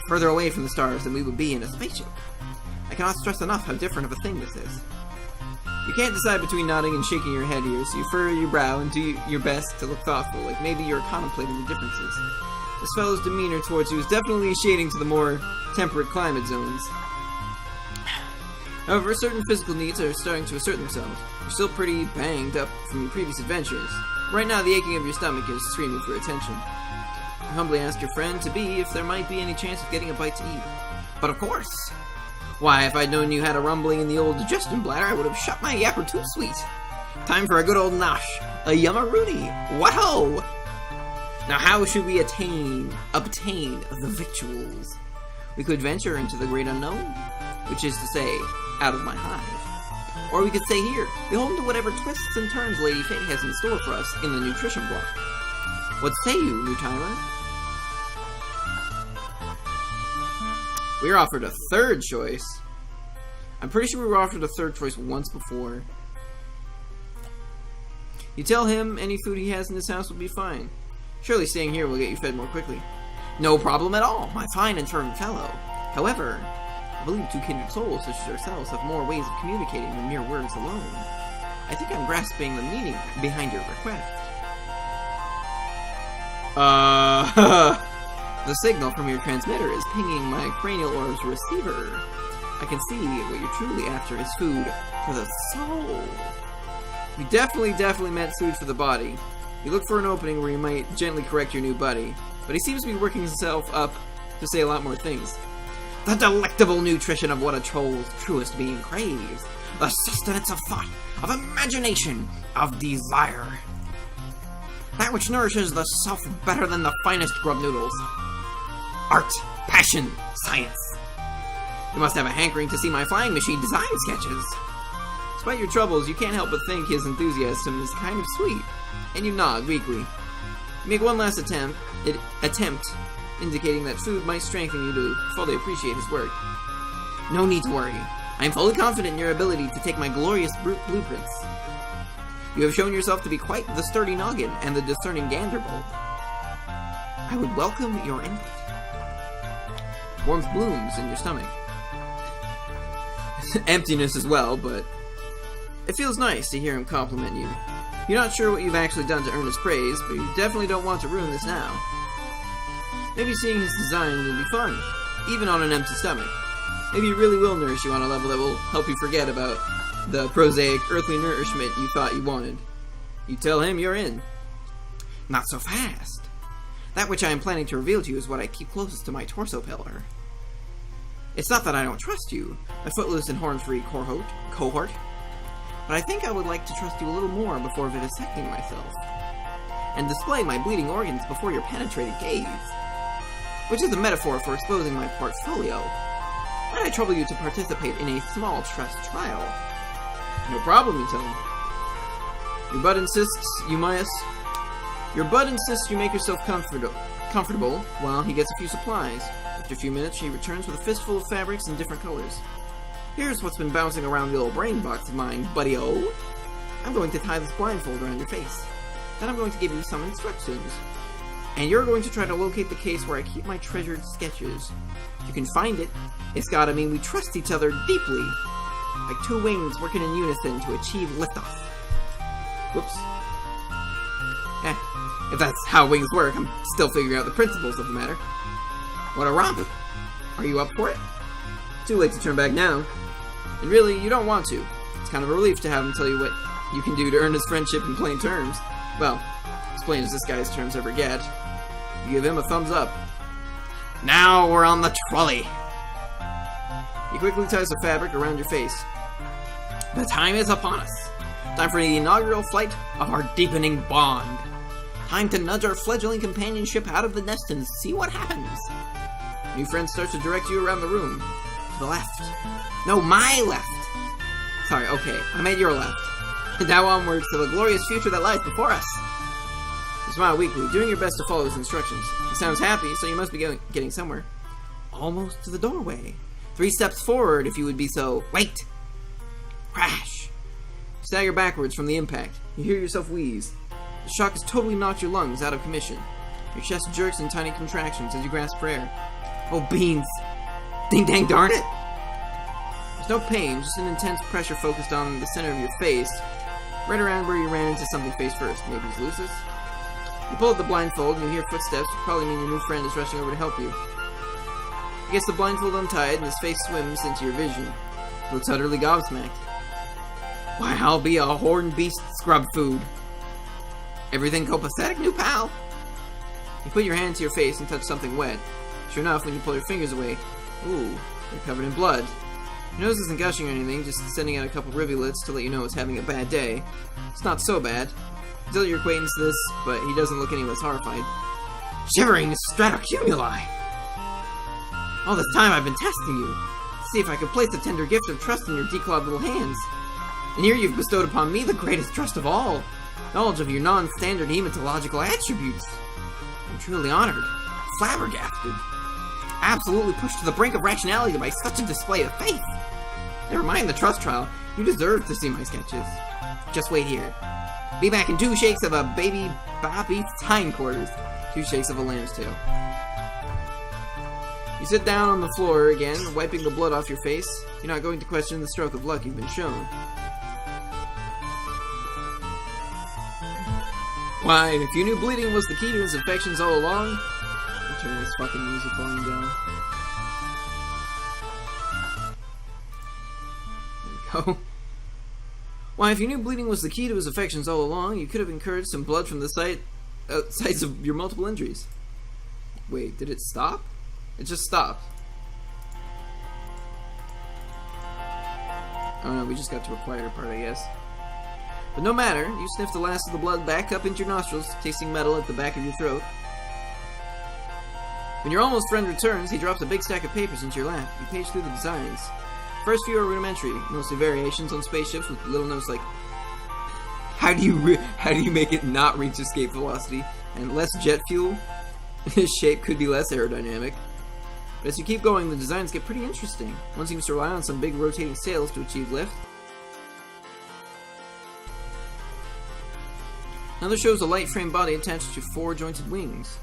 Further away from the stars than we would be in a spaceship. I cannot stress enough how different of a thing this is. You can't decide between nodding and shaking your head here, so you furrow your brow and do your best to look thoughtful, like maybe you're contemplating the differences. This fellow's demeanor towards you is definitely shading to the more temperate climate zones. However, certain physical needs are starting to assert themselves. You're still pretty banged up from your previous adventures. Right now, the aching of your stomach is screaming for attention. You humbly ask your friend-to-be if there might be any chance of getting a bite to eat. But of course! Why, if I'd known you had a rumbling in the old digestion bladder, I would have shut my yapper too sweet. Time for a good old nosh. A yummaroonie. What-ho! Now how should we obtain the victuals? We could venture into the great unknown, which is to say, out of my hive. Or we could stay here, beholden to whatever twists and turns Lady Fate has in store for us in the nutrition block. What say you, new timer? We were offered a third choice. I'm pretty sure we were offered a third choice once before. You tell him any food he has in his house will be fine. Surely staying here will get you fed more quickly. No problem at all, my fine and firm fellow. However, I believe two kindred souls such as ourselves have more ways of communicating than mere words alone. I think I'm grasping the meaning behind your request. The signal from your transmitter is pinging my cranial orb's receiver. I can see what you're truly after is food for the soul. You definitely meant food for the body. You look for an opening where you might gently correct your new buddy, but he seems to be working himself up to say a lot more things. The delectable nutrition of what a troll's truest being craves. The sustenance of thought, of imagination, of desire. That which nourishes the self better than the finest grub noodles. Art, passion, science. You must have a hankering to see my flying machine design sketches. Despite your troubles, you can't help but think his enthusiasm is kind of sweet, and you nod weakly. You make one last attempt, indicating that food might strengthen you to fully appreciate his work. No need to worry. I am fully confident in your ability to take my glorious blueprints. You have shown yourself to be quite the sturdy noggin and the discerning ganderbolt. I would welcome your input. Warmth blooms in your stomach. Emptiness as well, but it feels nice to hear him compliment you. You're not sure what you've actually done to earn his praise, but you definitely don't want to ruin this now. Maybe seeing his design will be fun, even on an empty stomach. Maybe he really will nourish you on a level that will help you forget about the prosaic earthly nourishment you thought you wanted. You tell him you're in. Not so fast. That which I am planning to reveal to you is what I keep closest to my torso pillar. It's not that I don't trust you, my footloose and horn-free cohort, but I think I would like to trust you a little more before vivisecting myself, and display my bleeding organs before your penetrating gaze, which is a metaphor for exposing my portfolio. Might I trouble you to participate in a small trust trial? No problem, you tell him. Your bud insists you make yourself comfortable while he gets a few supplies. After a few minutes, she returns with a fistful of fabrics in different colors. Here's what's been bouncing around the old brain box of mine, buddy-o. I'm going to tie this blindfold around your face. Then I'm going to give you some instructions. And you're going to try to locate the case where I keep my treasured sketches. If you can find it, it's gotta mean we trust each other deeply. Like two wings working in unison to achieve liftoff. Whoops. If that's how wings work, I'm still figuring out the principles of the matter. What a romp! Are you up for it? Too late to turn back now. And really, you don't want to. It's kind of a relief to have him tell you what you can do to earn his friendship in plain terms. Well, as plain as this guy's terms ever get. You give him a thumbs up. Now we're on the trolley! He quickly ties the fabric around your face. The time is upon us. Time for the inaugural flight of our deepening bond. Time to nudge our fledgling companionship out of the nest and see what happens. New friend starts to direct you around the room. To the left. No, my left! Sorry, okay, I meant your left. And now onwards to the glorious future that lies before us. You smile weakly, doing your best to follow his instructions. He sounds happy, so you must be getting somewhere. Almost to the doorway. 3 steps forward, if you would be so... Wait! Crash! You stagger backwards from the impact. You hear yourself wheeze. The shock has totally knocked your lungs out of commission. Your chest jerks in tiny contractions as you grasp for air. Oh, beans! Ding dang darn it! There's no pain, just an intense pressure focused on the center of your face, right around where you ran into something face first. Maybe it's Lucis? You pull up the blindfold and you hear footsteps, which probably mean your new friend is rushing over to help you. He gets the blindfold untied and his face swims into your vision. He looks utterly gobsmacked. Why, I'll be a horned beast scrub food. Everything copacetic, new pal? You put your hand to your face and touch something wet. Sure enough, when you pull your fingers away, ooh, they're covered in blood. Your nose isn't gushing or anything, just sending out a couple rivulets to let you know it's having a bad day. It's not so bad. You tell your acquaintance this, but he doesn't look any less horrified. Shivering stratocumuli! All this time I've been testing you, to see if I could place the tender gift of trust in your declawed little hands. And here you've bestowed upon me the greatest trust of all, knowledge of your non-standard hematological attributes. I'm truly honored, flabbergasted, absolutely pushed to the brink of rationality by such a display of faith. Never mind the trust trial, you deserve to see my sketches. Just wait here. Be back in 2 shakes of a baby beef's hindquarters, 2 shakes of a lamb's tail. You sit down on the floor again, wiping the blood off your face. You're not going to question the stroke of luck you've been shown. Why, if you knew bleeding was the key to his infections all along... I'll turn this fucking music volume down. There we go. Why, if you knew bleeding was the key to his affections all along, you could have incurred some blood from the sites of your multiple injuries. Wait, did it stop? It just stopped. Oh no, we just got to a quieter part, I guess. But no matter, you sniff the last of the blood back up into your nostrils, tasting metal at the back of your throat. When your almost friend returns, he drops a big stack of papers into your lap. You page through the designs. First few are rudimentary, mostly variations on spaceships with little notes like, how do you make it not reach escape velocity, and less jet fuel? His shape could be less aerodynamic. But as you keep going, the designs get pretty interesting. One seems to rely on some big rotating sails to achieve lift. Another shows a light frame body attached to 4 jointed wings.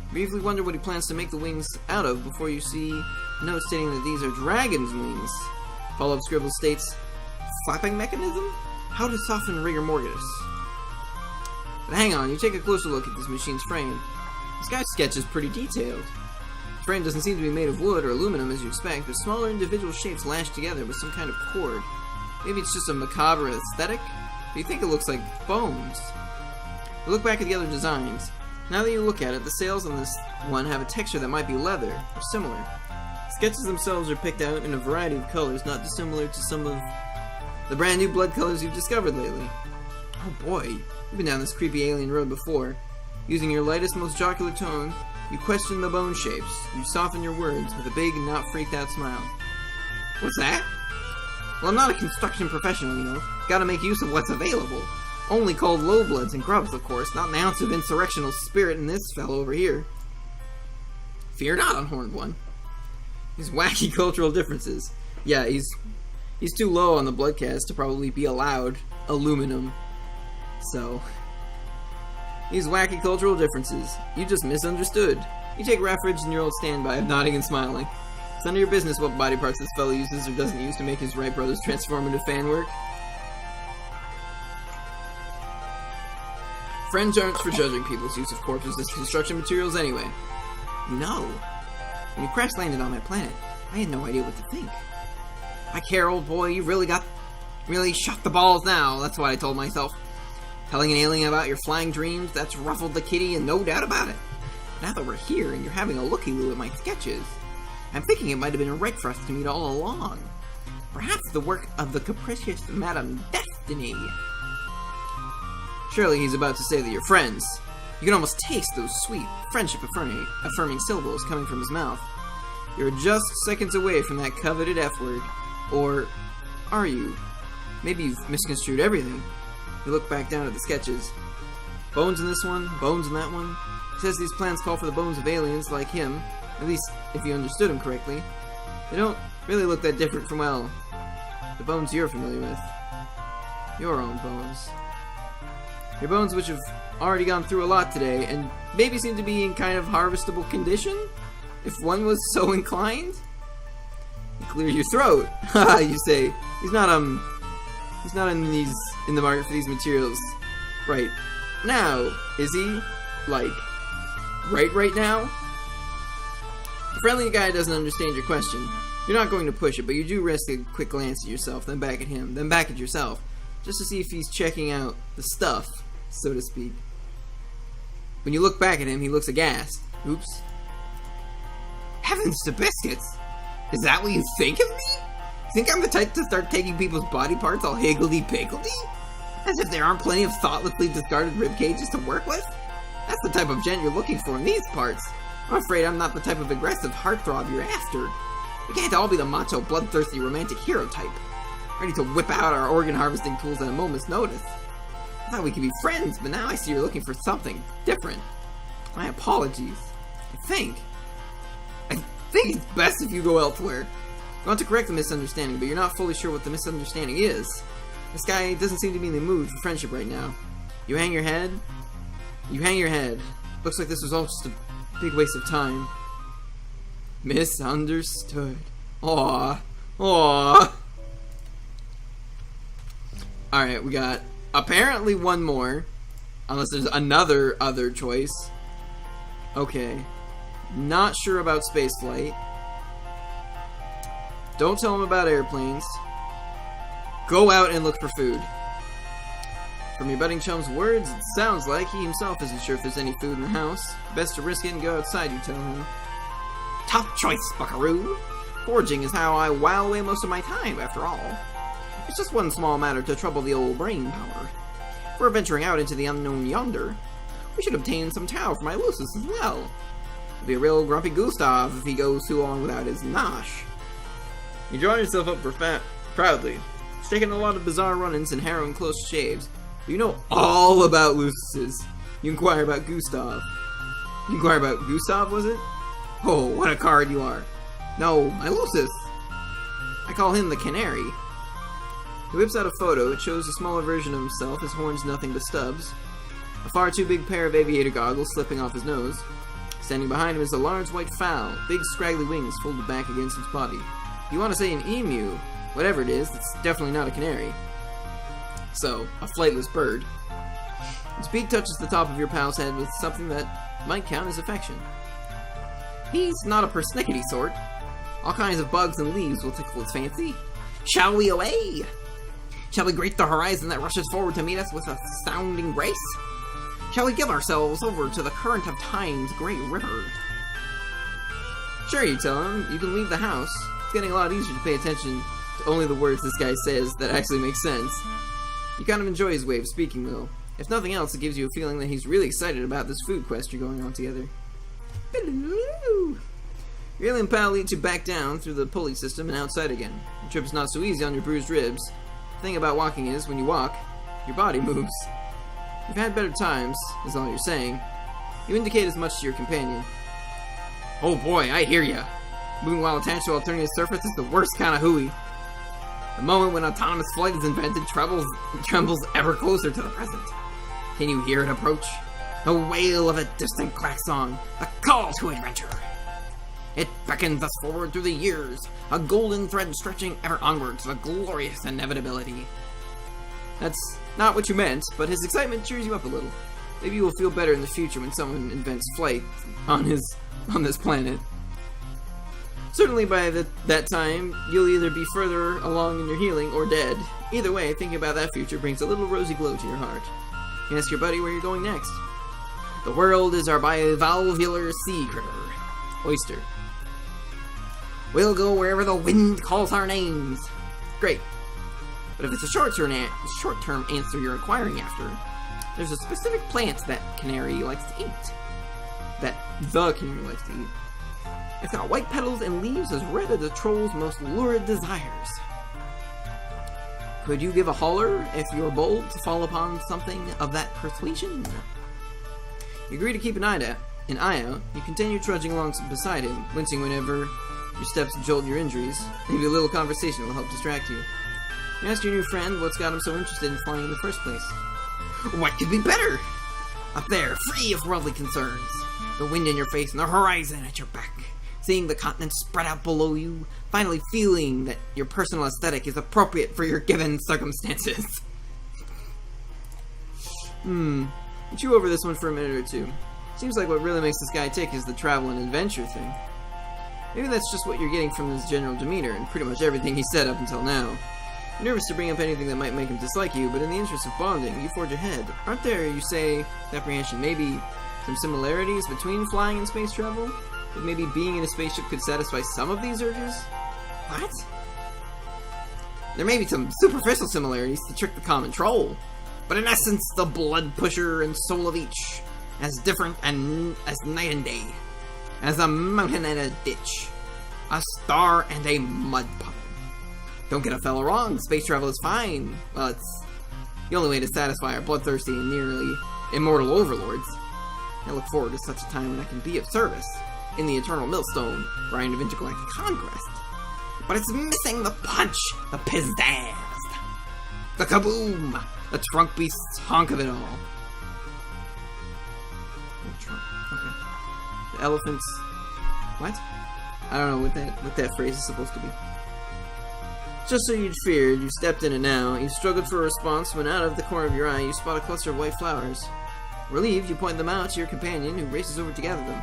You briefly wonder what he plans to make the wings out of before you see a note stating that these are dragon's wings. Follow-up scribble states, flapping mechanism? How to soften rigor mortis. But hang on, you take a closer look at this machine's frame. This guy's sketch is pretty detailed. The frame doesn't seem to be made of wood or aluminum as you expect, but smaller individual shapes lashed together with some kind of cord. Maybe it's just a macabre aesthetic, but you think it looks like bones. You look back at the other designs. Now that you look at it, the sails on this one have a texture that might be leather, or similar. The sketches themselves are picked out in a variety of colors, not dissimilar to some of the brand new blood colors you've discovered lately. Oh boy, you've been down this creepy alien road before. Using your lightest, most jocular tone, you question the bone shapes. You soften your words with a big, not freaked out smile. What's that? Well, I'm not a construction professional, you know. Gotta make use of what's available. Only cold low-bloods and grubs, of course. Not an ounce of insurrectional spirit in this fellow over here. Fear not, unhorned one. These wacky cultural differences. Yeah, he's too low on the bloodcast to probably be allowed aluminum. So, these wacky cultural differences. You just misunderstood. You take refuge in your old standby of nodding and smiling. It's none of your business what body parts this fellow uses or doesn't use to make his Wright brothers transform into fan work. Friends aren't for judging people's use of corpses as construction materials anyway. No. When you crash landed on my planet, I had no idea what to think. I care, old boy, you really shot the balls now, that's what I told myself. Telling an alien about your flying dreams, that's ruffled the kitty and no doubt about it. Now that we're here and you're having a looky-loo at my sketches, I'm thinking it might have been right for us to meet all along. Perhaps the work of the capricious Madame Destiny. Surely he's about to say that you're friends. You can almost taste those sweet, friendship-affirming syllables coming from his mouth. You're just seconds away from that coveted F-word. Or are you? Maybe you've misconstrued everything. You look back down at the sketches. Bones in this one, bones in that one. He says these plans call for the bones of aliens like him, at least if you understood him correctly. They don't really look that different from, well, the bones you're familiar with. Your own bones. Your bones, which have already gone through a lot today, and maybe seem to be in kind of harvestable condition, if one was so inclined. You clear your throat. Haha, you say. He's not in the market for these materials right now, is he? Like, right now? The friendly guy doesn't understand your question. You're not going to push it, but you do risk a quick glance at yourself, then back at him, then back at yourself, just to see if he's checking out the stuff, so to speak. When you look back at him, he looks aghast. Oops. Heavens to biscuits! Is that what you think of me? Think I'm the type to start taking people's body parts all higgledy-piggledy? As if there aren't plenty of thoughtlessly discarded rib cages to work with? That's the type of gent you're looking for in these parts. I'm afraid I'm not the type of aggressive heartthrob you're after. We can't all be the macho, bloodthirsty, romantic hero type, ready to whip out our organ harvesting tools at a moment's notice. I thought we could be friends, but now I see you're looking for something different. My apologies. I think it's best if you go elsewhere. I want to correct the misunderstanding, but you're not fully sure what the misunderstanding is. This guy doesn't seem to be in the mood for friendship right now. You hang your head. Looks like this was all just a big waste of time. Misunderstood. Aww. Alright, we got apparently one more. Unless there's another other choice. Okay. Not sure about spaceflight. Don't tell him about airplanes. Go out and look for food. From your budding chum's words, it sounds like he himself isn't sure if there's any food in the house. Best to risk it and go outside, you tell him. Top choice, buckaroo! Foraging is how I while away most of my time, after all. It's just one small matter to trouble the old brain power. If we're venturing out into the unknown yonder, we should obtain some tow for my Lucis as well. It'll be a real grumpy Gustav if he goes too long without his nosh. You draw yourself up proudly. It's taken a lot of bizarre run-ins and harrowing close shaves, but you know all about Lucises. You inquire about Gustav. You inquire about Gustav, was it? Oh, what a card you are. No, my Lucis. I call him the Canary. He whips out a photo. It shows a smaller version of himself, his horns nothing but stubs. A far too big pair of aviator goggles slipping off his nose. Standing behind him is a large white fowl, big scraggly wings folded back against its body. If you want to say an emu, whatever it is, it's definitely not a canary. So, a flightless bird. Its beak touches the top of your pal's head with something that might count as affection. He's not a persnickety sort. All kinds of bugs and leaves will tickle its fancy. Shall we away? Shall we grate the horizon that rushes forward to meet us with a sounding grace? Shall we give ourselves over to the current of time's great river? Sure, you tell him. You can leave the house. It's getting a lot easier to pay attention to only the words this guy says that actually make sense. You kind of enjoy his way of speaking, though. If nothing else, it gives you a feeling that he's really excited about this food quest you're going on together. Your alien pal leads you back down through the pulley system and outside again. The trip is not so easy on your bruised ribs. The thing about walking is, when you walk, your body moves. You've had better times, is all you're saying. You indicate as much to your companion. Oh boy, I hear ya. Moving while attached to alternative surface is the worst kind of hooey. The moment when autonomous flight is invented trembles ever closer to the present. Can you hear it approach? The wail of a distant clack song, a call to adventure. It beckons us forward through the years, a golden thread stretching ever onward to the glorious inevitability. That's not what you meant, but his excitement cheers you up a little. Maybe you will feel better in the future when someone invents flight on this planet. Certainly by that time, you'll either be further along in your healing or dead. Either way, thinking about that future brings a little rosy glow to your heart. You ask your buddy where you're going next. The world is our bivalvular sea critter, oyster. We'll go wherever the wind calls our names. Great. But if it's a short-term answer you're inquiring after, there's a specific plant that canary likes to eat. That the canary likes to eat. It's got white petals and leaves as red as a troll's most lurid desires. Could you give a holler if you're bold to fall upon something of that persuasion? You agree to keep an eye out. You continue trudging along beside him, wincing whenever your steps jolt your injuries. Maybe a little conversation will help distract you. You ask your new friend what's got him so interested in flying in the first place. What could be better? Up there, free of worldly concerns. The wind in your face and the horizon at your back. Seeing the continent spread out below you. Finally feeling that your personal aesthetic is appropriate for your given circumstances. Chew over this one for a minute or two. Seems like what really makes this guy tick is the travel and adventure thing. Maybe that's just what you're getting from his general demeanor and pretty much everything he said up until now. You're nervous to bring up anything that might make him dislike you, but in the interest of bonding, you forge ahead. Aren't there, you say, with apprehension, maybe some similarities between flying and space travel? That maybe being in a spaceship could satisfy some of these urges? What? There may be some superficial similarities to trick the common troll, but in essence, the blood pusher and soul of each, as different and as night and day, as a mountain and a ditch, a star and a mud puddle. Don't get a fellow wrong, space travel is fine. Well, it's the only way to satisfy our bloodthirsty and nearly immortal overlords. I look forward to such a time when I can be of service in the eternal millstone grind of intergalactic conquest. But it's missing the punch, the pizzazz, the kaboom, the trunk beast's honk of it all. Okay. The elephants. What? I don't know what that phrase is supposed to be. Just so you'd feared, you stepped in it now. You struggled for a response when out of the corner of your eye you spot a cluster of white flowers. Relieved, you point them out to your companion, who races over to gather them.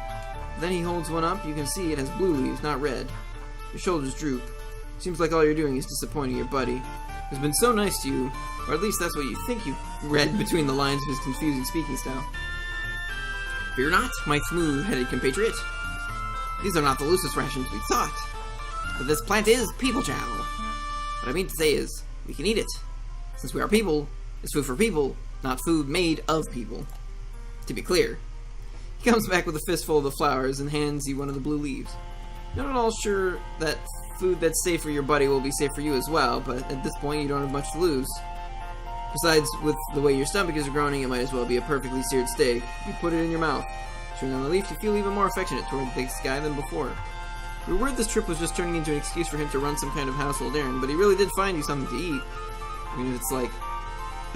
Then he holds one up. You can see it has blue leaves, not red. Your shoulders droop. Seems like all you're doing is disappointing your buddy, who's been so nice to you, or at least that's what you think you read between the lines of his confusing speaking style. Fear not, my smooth-headed compatriot. These are not the loosest rations we thought. But this plant is people chow. What I mean to say is, we can eat it. Since we are people, it's food for people, not food made of people. To be clear. He comes back with a fistful of the flowers and hands you one of the blue leaves. You're not at all sure that food that's safe for your buddy will be safe for you as well, but at this point you don't have much to lose. Besides, with the way your stomach is groaning, it might as well be a perfectly seared steak. You put it in your mouth. Chewing on the leaf, you feel even more affectionate toward this guy than before. We were worried this trip was just turning into an excuse for him to run some kind of household errand, but he really did find you something to eat. I mean, it's like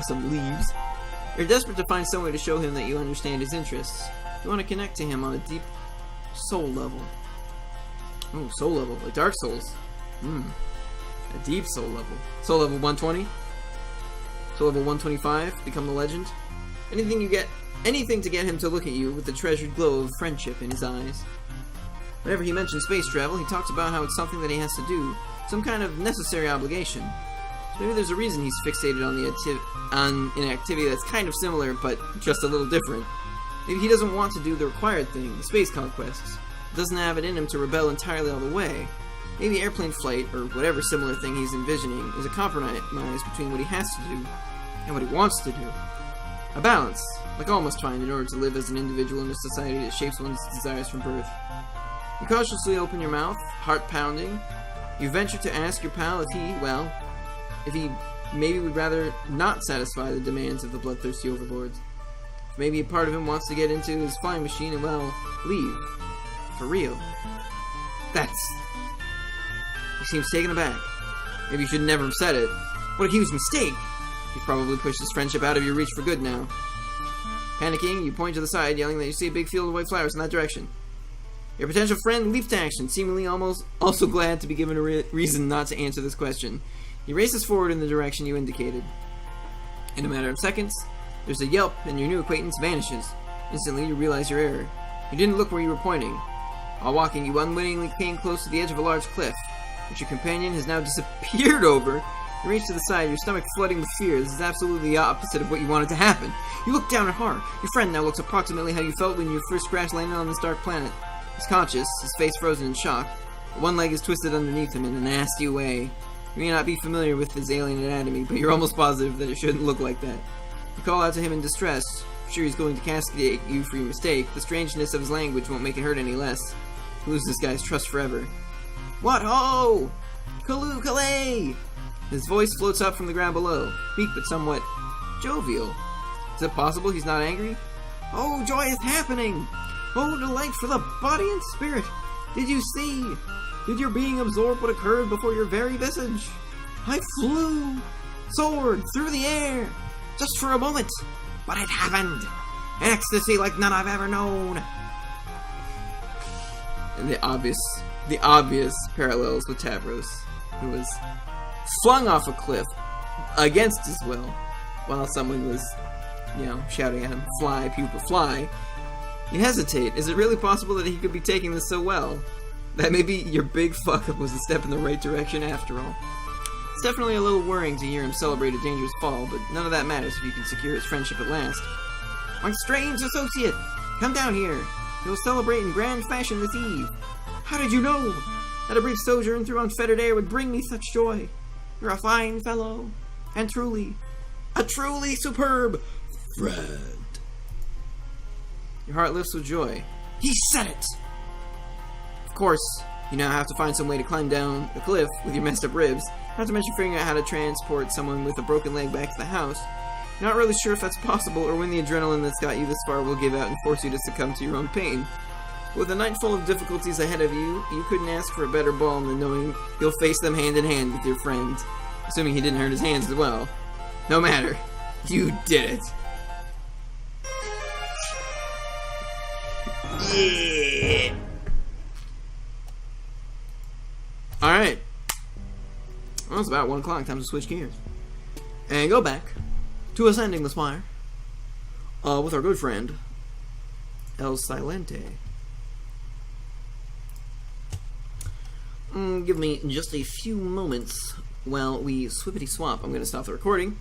some leaves. You're desperate to find some way to show him that you understand his interests. You want to connect to him on a deep soul level. Oh, soul level, like Dark Souls. A deep soul level. Soul level 120? Soul level 125? Become the legend? Anything to get him to look at you with the treasured glow of friendship in his eyes. Whenever he mentions space travel, he talks about how it's something that he has to do, some kind of necessary obligation. So maybe there's a reason he's fixated on an activity that's kind of similar, but just a little different. Maybe he doesn't want to do the required thing, the space conquests. Doesn't have it in him to rebel entirely all the way. Maybe airplane flight, or whatever similar thing he's envisioning, is a compromise between what he has to do and what he wants to do. A balance, like all must find in order to live as an individual in a society that shapes one's desires from birth. You cautiously open your mouth, heart pounding. You venture to ask your pal if he maybe would rather not satisfy the demands of the bloodthirsty overlords. If maybe a part of him wants to get into his flying machine and, leave. For real. He seems taken aback. Maybe you should never have said it. What a huge mistake! You've probably pushed his friendship out of your reach for good now. Panicking, you point to the side, yelling that you see a big field of white flowers in that direction. Your potential friend leaps to action, seemingly also glad to be given a reason not to answer this question. He races forward in the direction you indicated. In a matter of seconds, there's a yelp and your new acquaintance vanishes. Instantly, you realize your error. You didn't look where you were pointing. While walking, you unwittingly came close to the edge of a large cliff, which your companion has now disappeared over. You reach to the side, your stomach flooding with fear. This is absolutely the opposite of what you wanted to happen. You look down in horror. Your friend now looks approximately how you felt when you first crash landed on this dark planet. He's conscious, his face frozen in shock. One leg is twisted underneath him in a nasty way. You may not be familiar with his alien anatomy, but you're almost positive that it shouldn't look like that. You call out to him in distress. I'm sure he's going to castigate you for your mistake. The strangeness of his language won't make it hurt any less. You lose this guy's trust forever. What ho! Kaloo Kalay! His voice floats up from the ground below, weak but somewhat jovial. Is it possible he's not angry? Oh, joy is happening! Oh, delight for the body and spirit! Did you see? Did your being absorb what occurred before your very visage? I flew, soared through the air, just for a moment. but it happened. Ecstasy like none I've ever known. And the obvious parallels with Tavros, who was flung off a cliff against his will, while someone was, shouting at him, "Fly, pupa, fly." You hesitate. Is it really possible that he could be taking this so well? That maybe your big fuck-up was a step in the right direction after all. It's definitely a little worrying to hear him celebrate a dangerous fall, but none of that matters if you can secure his friendship at last. My strange associate! Come down here! We'll celebrate in grand fashion this eve. How did you know that a brief sojourn through unfettered air would bring me such joy? You're a fine fellow, and a truly superb friend. Your heart lifts with joy. He said it! Of course, you now have to find some way to climb down the cliff with your messed up ribs, not to mention figuring out how to transport someone with a broken leg back to the house. You're not really sure if that's possible, or when the adrenaline that's got you this far will give out and force you to succumb to your own pain. With a night full of difficulties ahead of you, you couldn't ask for a better balm than knowing you'll face them hand in hand with your friend. Assuming he didn't hurt his hands as well. No matter. You did it. Yeah. Alright. Well, it's about 1 o'clock. Time to switch gears. And go back to Ascending the Spire. With our good friend, El Silente. Give me just a few moments while we swippity swap. I'm going to stop the recording.